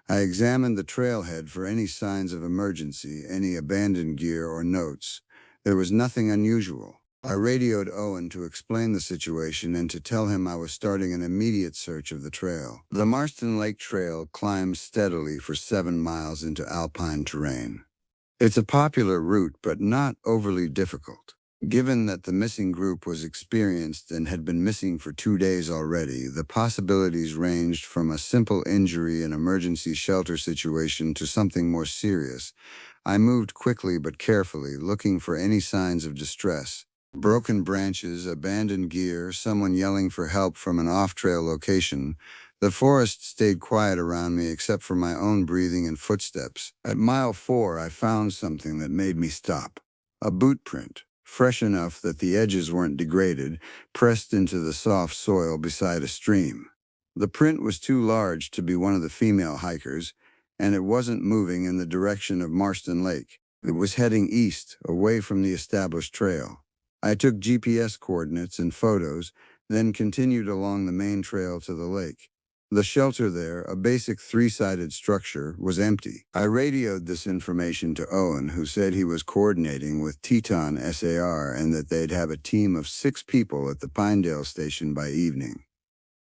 I examined the trailhead for any signs of emergency, any abandoned gear or notes. There was nothing unusual. I radioed Owen to explain the situation and to tell him I was starting an immediate search of the trail. The Marston Lake Trail climbs steadily for 7 miles into alpine terrain. It's a popular route, but not overly difficult. Given that the missing group was experienced and had been missing for 2 days already, the possibilities ranged from a simple injury and emergency shelter situation to something more serious. I moved quickly but carefully, looking for any signs of distress. Broken branches, abandoned gear, someone yelling for help from an off-trail location. The forest stayed quiet around me except for my own breathing and footsteps. At mile 4, I found something that made me stop. A boot print, fresh enough that the edges weren't degraded, pressed into the soft soil beside a stream. The print was too large to be one of the female hikers, and it wasn't moving in the direction of Marston Lake. It was heading east, away from the established trail. I took GPS coordinates and photos, then continued along the main trail to the lake. The shelter there, a basic 3-sided structure, was empty. I radioed this information to Owen, who said he was coordinating with Teton SAR and that they'd have a team of 6 people at the Pinedale station by evening.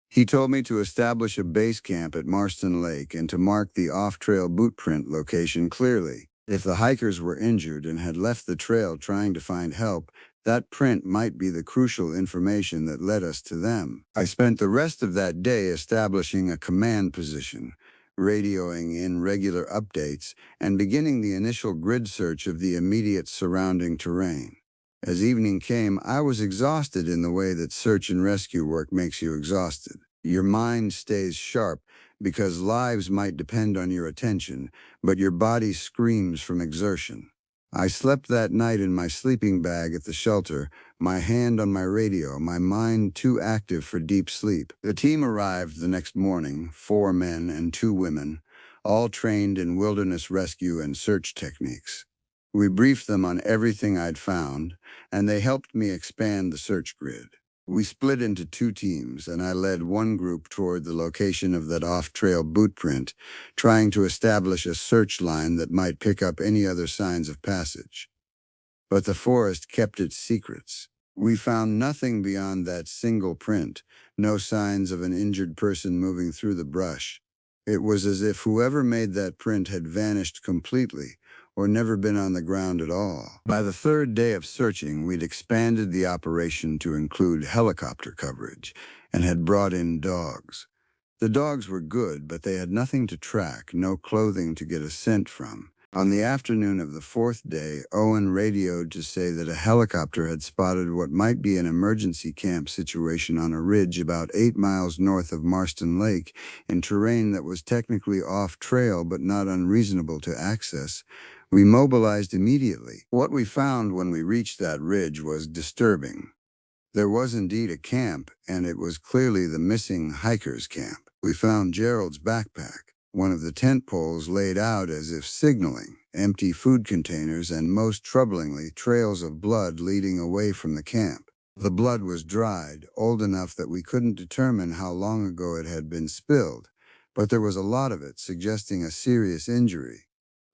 He told me to establish a base camp at Marston Lake and to mark the off-trail boot print location clearly. If the hikers were injured and had left the trail trying to find help, that print might be the crucial information that led us to them. I spent the rest of that day establishing a command position, radioing in regular updates, and beginning the initial grid search of the immediate surrounding terrain. As evening came, I was exhausted in the way that search and rescue work makes you exhausted. Your mind stays sharp because lives might depend on your attention, but your body screams from exertion. I slept that night in my sleeping bag at the shelter, my hand on my radio, my mind too active for deep sleep. The team arrived the next morning, 4 men and 2 women, all trained in wilderness rescue and search techniques. We briefed them on everything I'd found, and they helped me expand the search grid. We split into 2 teams, and I led one group toward the location of that off-trail boot print, trying to establish a search line that might pick up any other signs of passage. But the forest kept its secrets. We found nothing beyond that single print, no signs of an injured person moving through the brush. It was as if whoever made that print had vanished completely, or never been on the ground at all. By the 3rd day of searching, we'd expanded the operation to include helicopter coverage, and had brought in dogs. The dogs were good, but they had nothing to track, no clothing to get a scent from. On the afternoon of the 4th day, Owen radioed to say that a helicopter had spotted what might be an emergency camp situation on a ridge about 8 miles north of Marston Lake, in terrain that was technically off-trail but not unreasonable to access. We mobilized immediately. What we found when we reached that ridge was disturbing. There was indeed a camp, and it was clearly the missing hikers' camp. We found Gerald's backpack, one of the tent poles laid out as if signaling, empty food containers, and most troublingly, trails of blood leading away from the camp. The blood was dried, old enough that we couldn't determine how long ago it had been spilled, but there was a lot of it, suggesting a serious injury.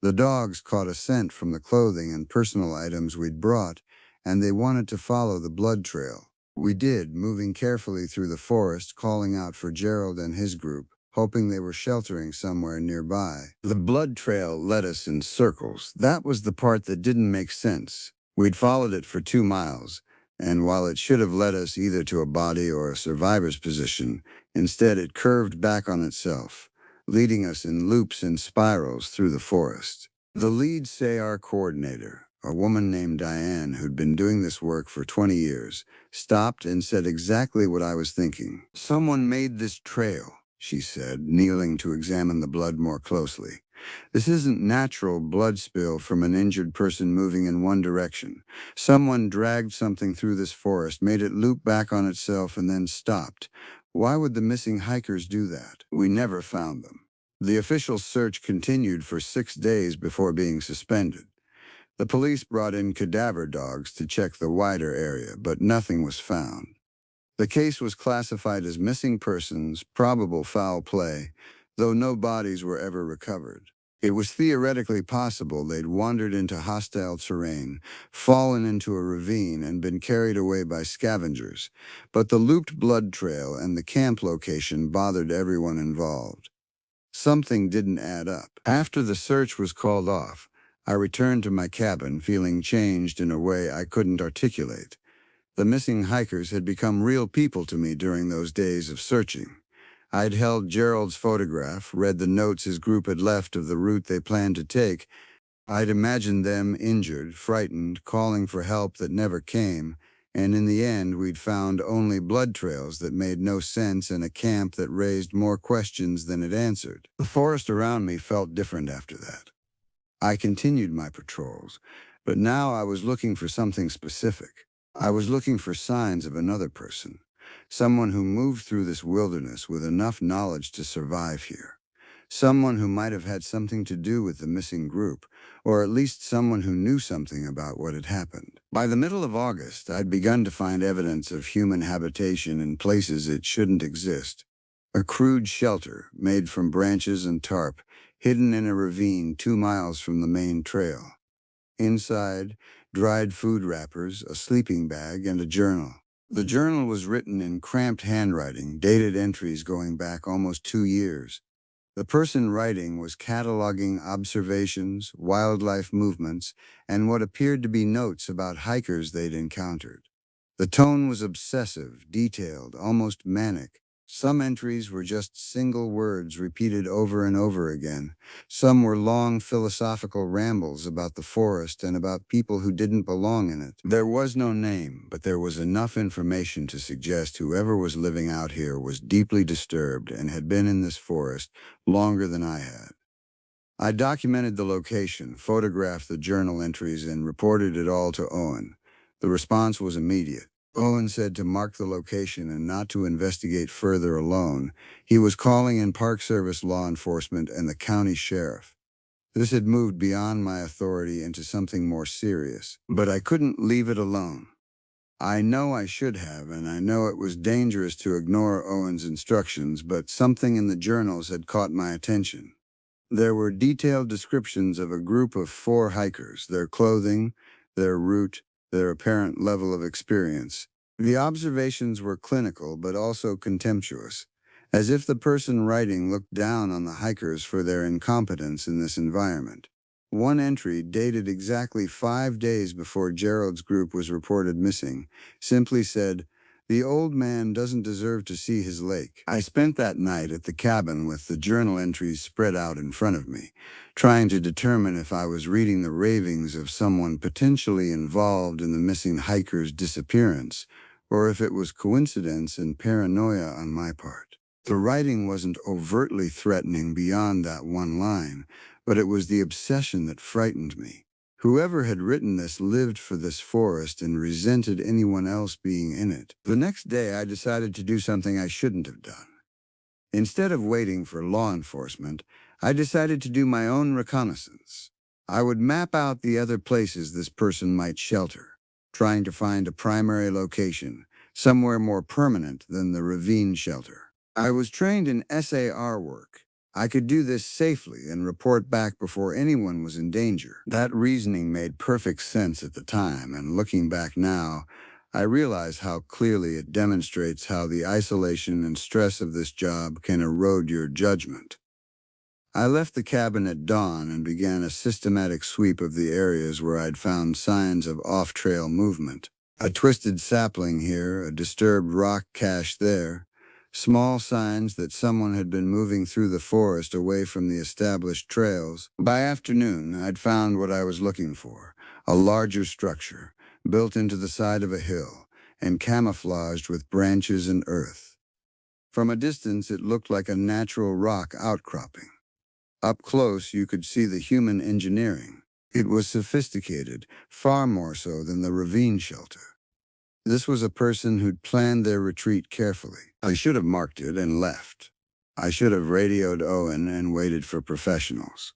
The dogs caught a scent from the clothing and personal items we'd brought, and they wanted to follow the blood trail. We did, moving carefully through the forest, calling out for Gerald and his group, hoping they were sheltering somewhere nearby. The blood trail led us in circles. That was the part that didn't make sense. We'd followed it for 2 miles, and while it should have led us either to a body or a survivor's position, instead it curved back on itself, leading us in loops and spirals through the forest. The lead SAR coordinator, a woman named Diane who'd been doing this work for 20 years, stopped and said exactly what I was thinking. "Someone made this trail," she said, kneeling to examine the blood more closely. "This isn't natural blood spill from an injured person moving in one direction. Someone dragged something through this forest, made it loop back on itself, and then stopped. Why would the missing hikers do that?" We never found them. The official search continued for 6 days before being suspended. The police brought in cadaver dogs to check the wider area, but nothing was found. The case was classified as missing persons, probable foul play, though no bodies were ever recovered. It was theoretically possible they'd wandered into hostile terrain, fallen into a ravine, and been carried away by scavengers, but the looped blood trail and the camp location bothered everyone involved. Something didn't add up. After the search was called off, I returned to my cabin feeling changed in a way I couldn't articulate. The missing hikers had become real people to me during those days of searching. I'd held Gerald's photograph, read the notes his group had left of the route they planned to take. I'd imagined them injured, frightened, calling for help that never came, and in the end we'd found only blood trails that made no sense and a camp that raised more questions than it answered. The forest around me felt different after that. I continued my patrols, but now I was looking for something specific. I was looking for signs of another person, someone who moved through this wilderness with enough knowledge to survive here. Someone who might have had something to do with the missing group, or at least someone who knew something about what had happened. By the middle of August, I'd begun to find evidence of human habitation in places it shouldn't exist. A crude shelter, made from branches and tarp, hidden in a ravine 2 miles from the main trail. Inside, dried food wrappers, a sleeping bag, and a journal. The journal was written in cramped handwriting, dated entries going back almost 2 years. The person writing was cataloging observations, wildlife movements, and what appeared to be notes about hikers they'd encountered. The tone was obsessive, detailed, almost manic. Some entries were just single words repeated over and over again. Some were long philosophical rambles about the forest and about people who didn't belong in it. There was no name, but there was enough information to suggest whoever was living out here was deeply disturbed and had been in this forest longer than I had. I documented the location, photographed the journal entries, and reported it all to Owen. The response was immediate. Owen said to mark the location and not to investigate further alone. He was calling in Park Service law enforcement and the county sheriff. This had moved beyond my authority into something more serious, but I couldn't leave it alone. I know I should have, and I know it was dangerous to ignore Owen's instructions, but something in the journals had caught my attention. There were detailed descriptions of a group of 4 hikers, their clothing, their route, their apparent level of experience. The observations were clinical but also contemptuous, as if the person writing looked down on the hikers for their incompetence in this environment. One entry, dated exactly 5 days before Gerald's group was reported missing, simply said, "The old man doesn't deserve to see his lake." I spent that night at the cabin with the journal entries spread out in front of me, trying to determine if I was reading the ravings of someone potentially involved in the missing hiker's disappearance, or if it was coincidence and paranoia on my part. The writing wasn't overtly threatening beyond that one line, but it was the obsession that frightened me. Whoever had written this lived for this forest and resented anyone else being in it. The next day, I decided to do something I shouldn't have done. Instead of waiting for law enforcement, I decided to do my own reconnaissance. I would map out the other places this person might shelter, trying to find a primary location, somewhere more permanent than the ravine shelter. I was trained in SAR work. I could do this safely and report back before anyone was in danger. That reasoning made perfect sense at the time, and looking back now, I realize how clearly it demonstrates how the isolation and stress of this job can erode your judgment. I left the cabin at dawn and began a systematic sweep of the areas where I'd found signs of off-trail movement. A twisted sapling here, a disturbed rock cache there, small signs that someone had been moving through the forest away from the established trails. By afternoon, I'd found what I was looking for, a larger structure, built into the side of a hill, and camouflaged with branches and earth. From a distance, it looked like a natural rock outcropping. Up close, you could see the human engineering. It was sophisticated, far more so than the ravine shelter. This was a person who'd planned their retreat carefully. I should have marked it and left. I should have radioed Owen and waited for professionals.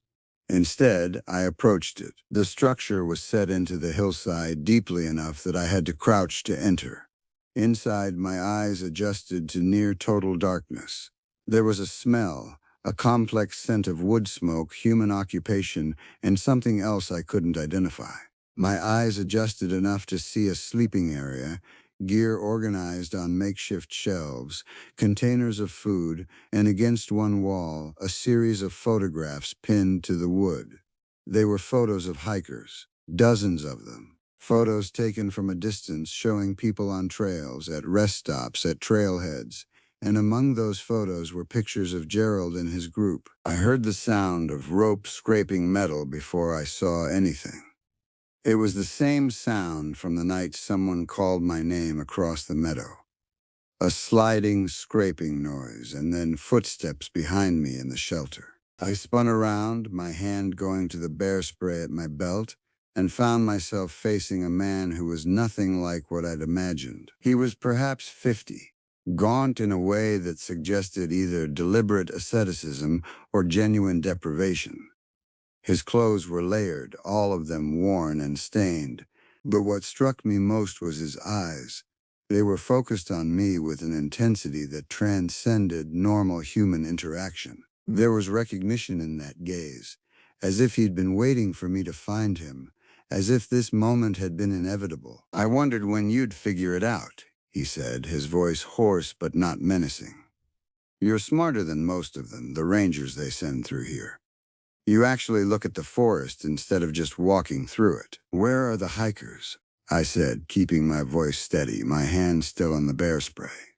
Instead, I approached it. The structure was set into the hillside deeply enough that I had to crouch to enter. Inside, my eyes adjusted to near total darkness. There was a smell, a complex scent of wood smoke, human occupation, and something else I couldn't identify. My eyes adjusted enough to see a sleeping area, gear organized on makeshift shelves, containers of food, and against one wall, a series of photographs pinned to the wood. They were photos of hikers, dozens of them. Photos taken from a distance showing people on trails, at rest stops, at trailheads. And among those photos were pictures of Gerald and his group. I heard the sound of rope scraping metal before I saw anything. It was the same sound from the night someone called my name across the meadow. A sliding, scraping noise, and then footsteps behind me in the shelter. I spun around, my hand going to the bear spray at my belt, and found myself facing a man who was nothing like what I'd imagined. He was perhaps 50, gaunt in a way that suggested either deliberate asceticism or genuine deprivation. His clothes were layered, all of them worn and stained. But what struck me most was his eyes. They were focused on me with an intensity that transcended normal human interaction. There was recognition in that gaze, as if he'd been waiting for me to find him, as if this moment had been inevitable. "I wondered when you'd figure it out," he said, his voice hoarse but not menacing. "You're smarter than most of them, the rangers they send through here. You actually look at the forest instead of just walking through it." "Where are the hikers?" I said, keeping my voice steady, my hand still on the bear spray.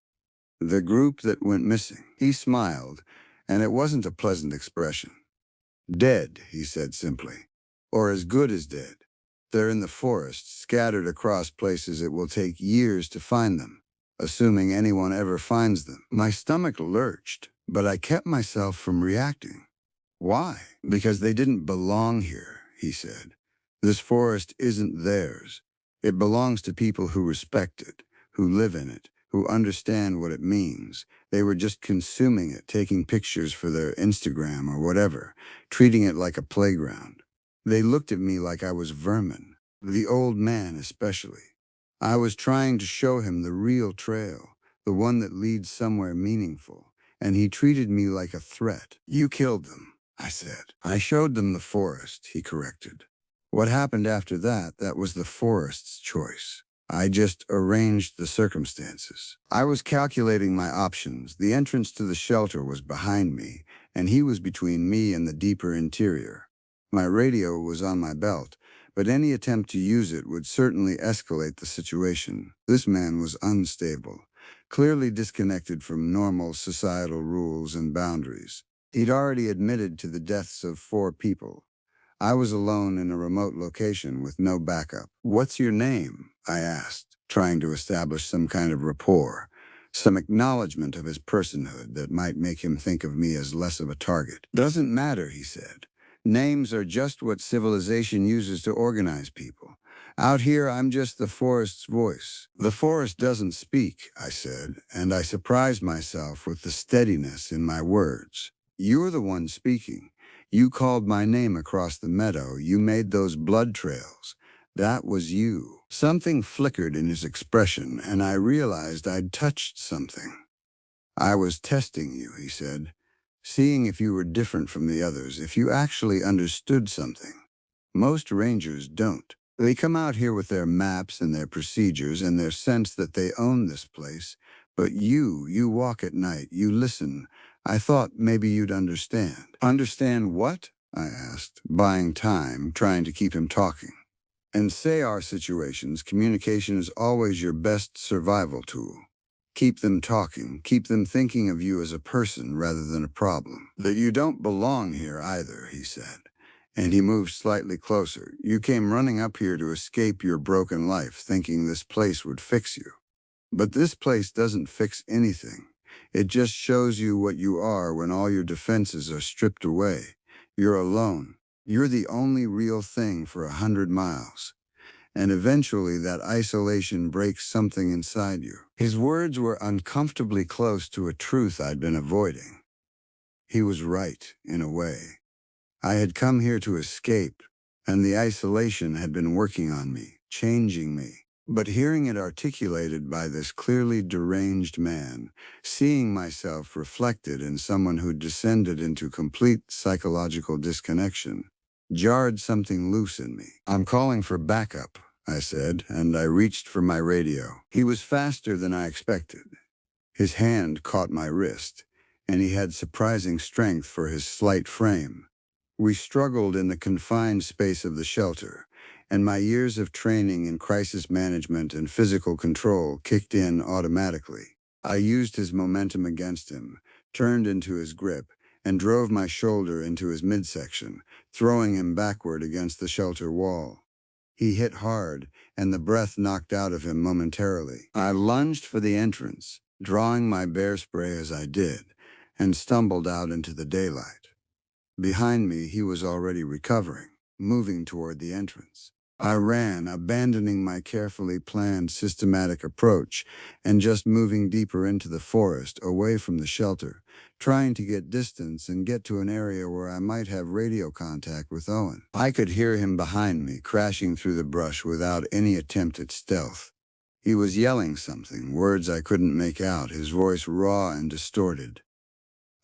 The group that went missing. He smiled, and it wasn't a pleasant expression. Dead, he said simply. Or as good as dead. They're in the forest, scattered across places it will take years to find them, assuming anyone ever finds them. My stomach lurched, but I kept myself from reacting. Why? Because they didn't belong here, he said. This forest isn't theirs. It belongs to people who respect it, who live in it, who understand what it means. They were just consuming it, taking pictures for their Instagram or whatever, treating it like a playground. They looked at me like I was vermin, the old man especially. I was trying to show him the real trail, the one that leads somewhere meaningful, and he treated me like a threat. You killed them, I said. I showed them the forest, he corrected. What happened after that, that was the forest's choice. I just arranged the circumstances. I was calculating my options. The entrance to the shelter was behind me, and he was between me and the deeper interior. My radio was on my belt, but any attempt to use it would certainly escalate the situation. This man was unstable, clearly disconnected from normal societal rules and boundaries. He'd already admitted to the deaths of 4 people. I was alone in a remote location with no backup. "What's your name?" I asked, trying to establish some kind of rapport, some acknowledgement of his personhood that might make him think of me as less of a target. "Doesn't matter," he said. "Names are just what civilization uses to organize people. Out here, I'm just the forest's voice." "The forest doesn't speak," I said, and I surprised myself with the steadiness in my words. "You're the one speaking. You called my name across the meadow. You made those blood trails. That was you." Something flickered in his expression, and I realized I'd touched something. "I was testing you," he said, "seeing if you were different from the others, if you actually understood something. Most rangers don't. They come out here with their maps and their procedures and their sense that they own this place. But you walk at night, you listen. I thought maybe you'd understand." "Understand what?" I asked, buying time, trying to keep him talking. "In say our situations, communication is always your best survival tool. Keep them talking, keep them thinking of you as a person rather than a problem. That you don't belong here either," he said. And he moved slightly closer. "You came running up here to escape your broken life, thinking this place would fix you. But this place doesn't fix anything. It just shows you what you are when all your defenses are stripped away. You're alone. You're the only real thing for 100 miles. And eventually that isolation breaks something inside you." His words were uncomfortably close to a truth I'd been avoiding. He was right, in a way. I had come here to escape, and the isolation had been working on me, changing me. But hearing it articulated by this clearly deranged man, seeing myself reflected in someone who descended into complete psychological disconnection, jarred something loose in me. "I'm calling for backup," I said, and I reached for my radio. He was faster than I expected. His hand caught my wrist, and he had surprising strength for his slight frame. We struggled in the confined space of the shelter, and my years of training in crisis management and physical control kicked in automatically. I used his momentum against him, turned into his grip, and drove my shoulder into his midsection, throwing him backward against the shelter wall. He hit hard, and the breath knocked out of him momentarily. I lunged for the entrance, drawing my bear spray as I did, and stumbled out into the daylight. Behind me, he was already recovering, moving toward the entrance. I ran, abandoning my carefully planned, systematic approach, and just moving deeper into the forest, away from the shelter, trying to get distance and get to an area where I might have radio contact with Owen. I could hear him behind me, crashing through the brush without any attempt at stealth. He was yelling something, words I couldn't make out, his voice raw and distorted.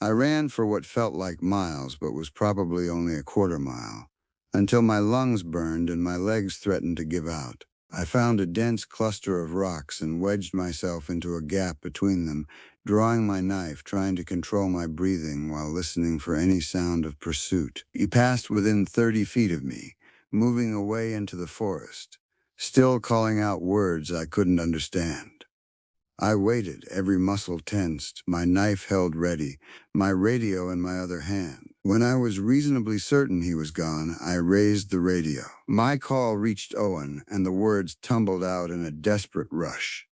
I ran for what felt like miles, but was probably only a quarter mile, until my lungs burned and my legs threatened to give out. I found a dense cluster of rocks and wedged myself into a gap between them, drawing my knife, trying to control my breathing while listening for any sound of pursuit. He passed within 30 feet of me, moving away into the forest, still calling out words I couldn't understand. I waited, every muscle tensed, my knife held ready, my radio in my other hand. When I was reasonably certain he was gone, I raised the radio. My call reached Owen, and the words tumbled out in a desperate rush.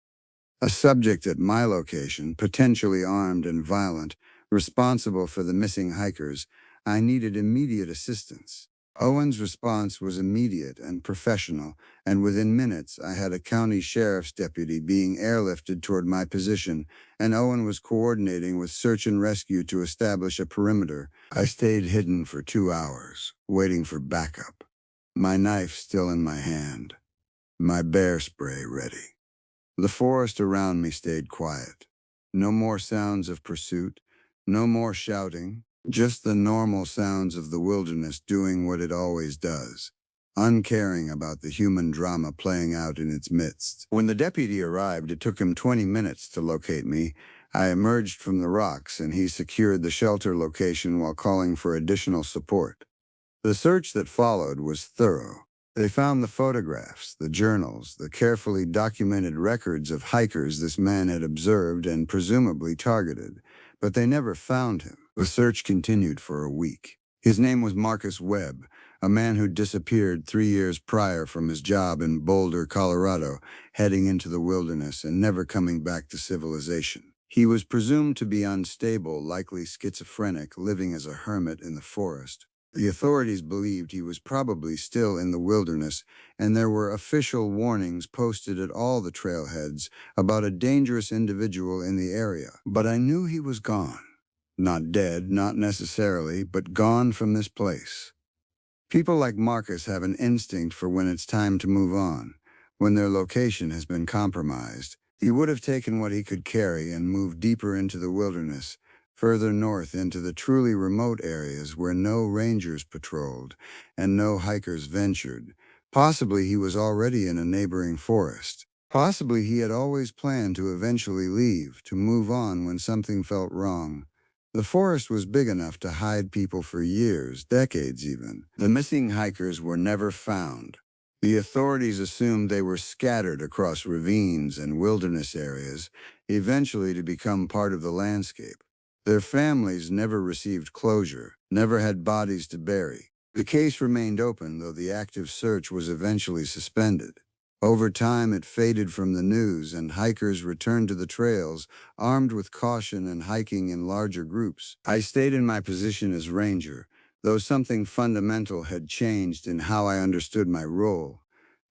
A subject at my location, potentially armed and violent, responsible for the missing hikers. I needed immediate assistance. Owen's response was immediate and professional, and within minutes I had a county sheriff's deputy being airlifted toward my position, and Owen was coordinating with search and rescue to establish a perimeter. I stayed hidden for 2 hours, waiting for backup. My knife still in my hand, my bear spray ready. The forest around me stayed quiet. No more sounds of pursuit, no more shouting, just the normal sounds of the wilderness doing what it always does, uncaring about the human drama playing out in its midst. When the deputy arrived, it took him 20 minutes to locate me. I emerged from the rocks and he secured the shelter location while calling for additional support. The search that followed was thorough. They found the photographs, the journals, the carefully documented records of hikers this man had observed and presumably targeted, but they never found him. The search continued for a week. His name was Marcus Webb, a man who disappeared 3 years prior from his job in Boulder, Colorado, heading into the wilderness and never coming back to civilization. He was presumed to be unstable, likely schizophrenic, living as a hermit in the forest. The authorities believed he was probably still in the wilderness, and there were official warnings posted at all the trailheads about a dangerous individual in the area. But I knew he was gone. Not dead, not necessarily, but gone from this place. People like Marcus have an instinct for when it's time to move on, when their location has been compromised. He would have taken what he could carry and moved deeper into the wilderness, further north into the truly remote areas where no rangers patrolled and no hikers ventured. Possibly he was already in a neighboring forest. Possibly he had always planned to eventually leave, to move on when something felt wrong. The forest was big enough to hide people for years, decades even. The missing hikers were never found. The authorities assumed they were scattered across ravines and wilderness areas, eventually to become part of the landscape. Their families never received closure, never had bodies to bury. The case remained open, though the active search was eventually suspended. Over time, it faded from the news, and hikers returned to the trails, armed with caution and hiking in larger groups. I stayed in my position as ranger, though something fundamental had changed in how I understood my role.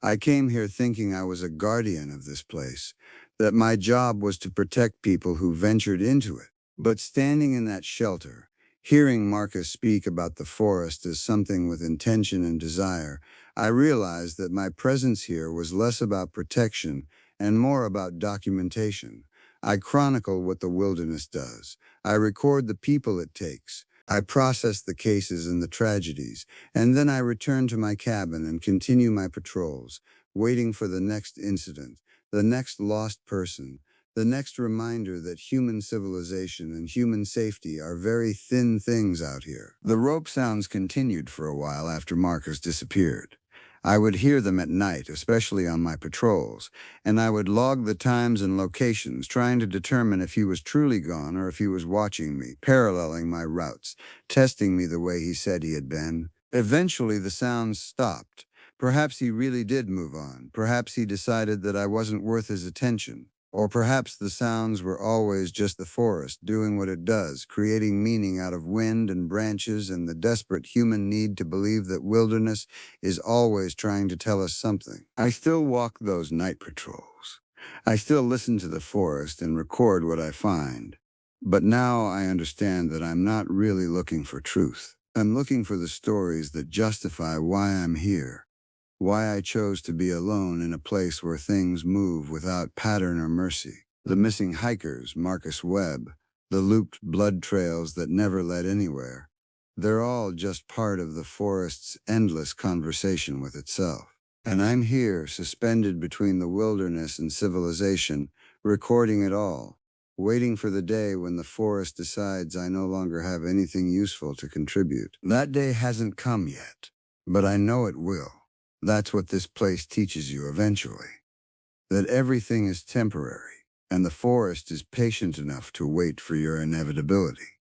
I came here thinking I was a guardian of this place, that my job was to protect people who ventured into it. But standing in that shelter, hearing Marcus speak about the forest as something with intention and desire, I realized that my presence here was less about protection and more about documentation. I chronicle what the wilderness does. I record the people it takes. I process the cases and the tragedies, and then I return to my cabin and continue my patrols, waiting for the next incident, the next lost person, the next reminder that human civilization and human safety are very thin things out here. The rope sounds continued for a while after Marcus disappeared. I would hear them at night, especially on my patrols, and I would log the times and locations, trying to determine if he was truly gone or if he was watching me, paralleling my routes, testing me the way he said he had been. Eventually, the sounds stopped. Perhaps he really did move on. Perhaps he decided that I wasn't worth his attention. Or perhaps the sounds were always just the forest doing what it does, creating meaning out of wind and branches and the desperate human need to believe that wilderness is always trying to tell us something. I still walk those night patrols. I still listen to the forest and record what I find. But now I understand that I'm not really looking for truth. I'm looking for the stories that justify why I'm here. Why I chose to be alone in a place where things move without pattern or mercy. The missing hikers, Marcus Webb, the looped blood trails that never led anywhere. They're all just part of the forest's endless conversation with itself. And I'm here, suspended between the wilderness and civilization, recording it all, waiting for the day when the forest decides I no longer have anything useful to contribute. That day hasn't come yet, but I know it will. That's what this place teaches you eventually. That everything is temporary. and the forest is patient enough to wait for your inevitability.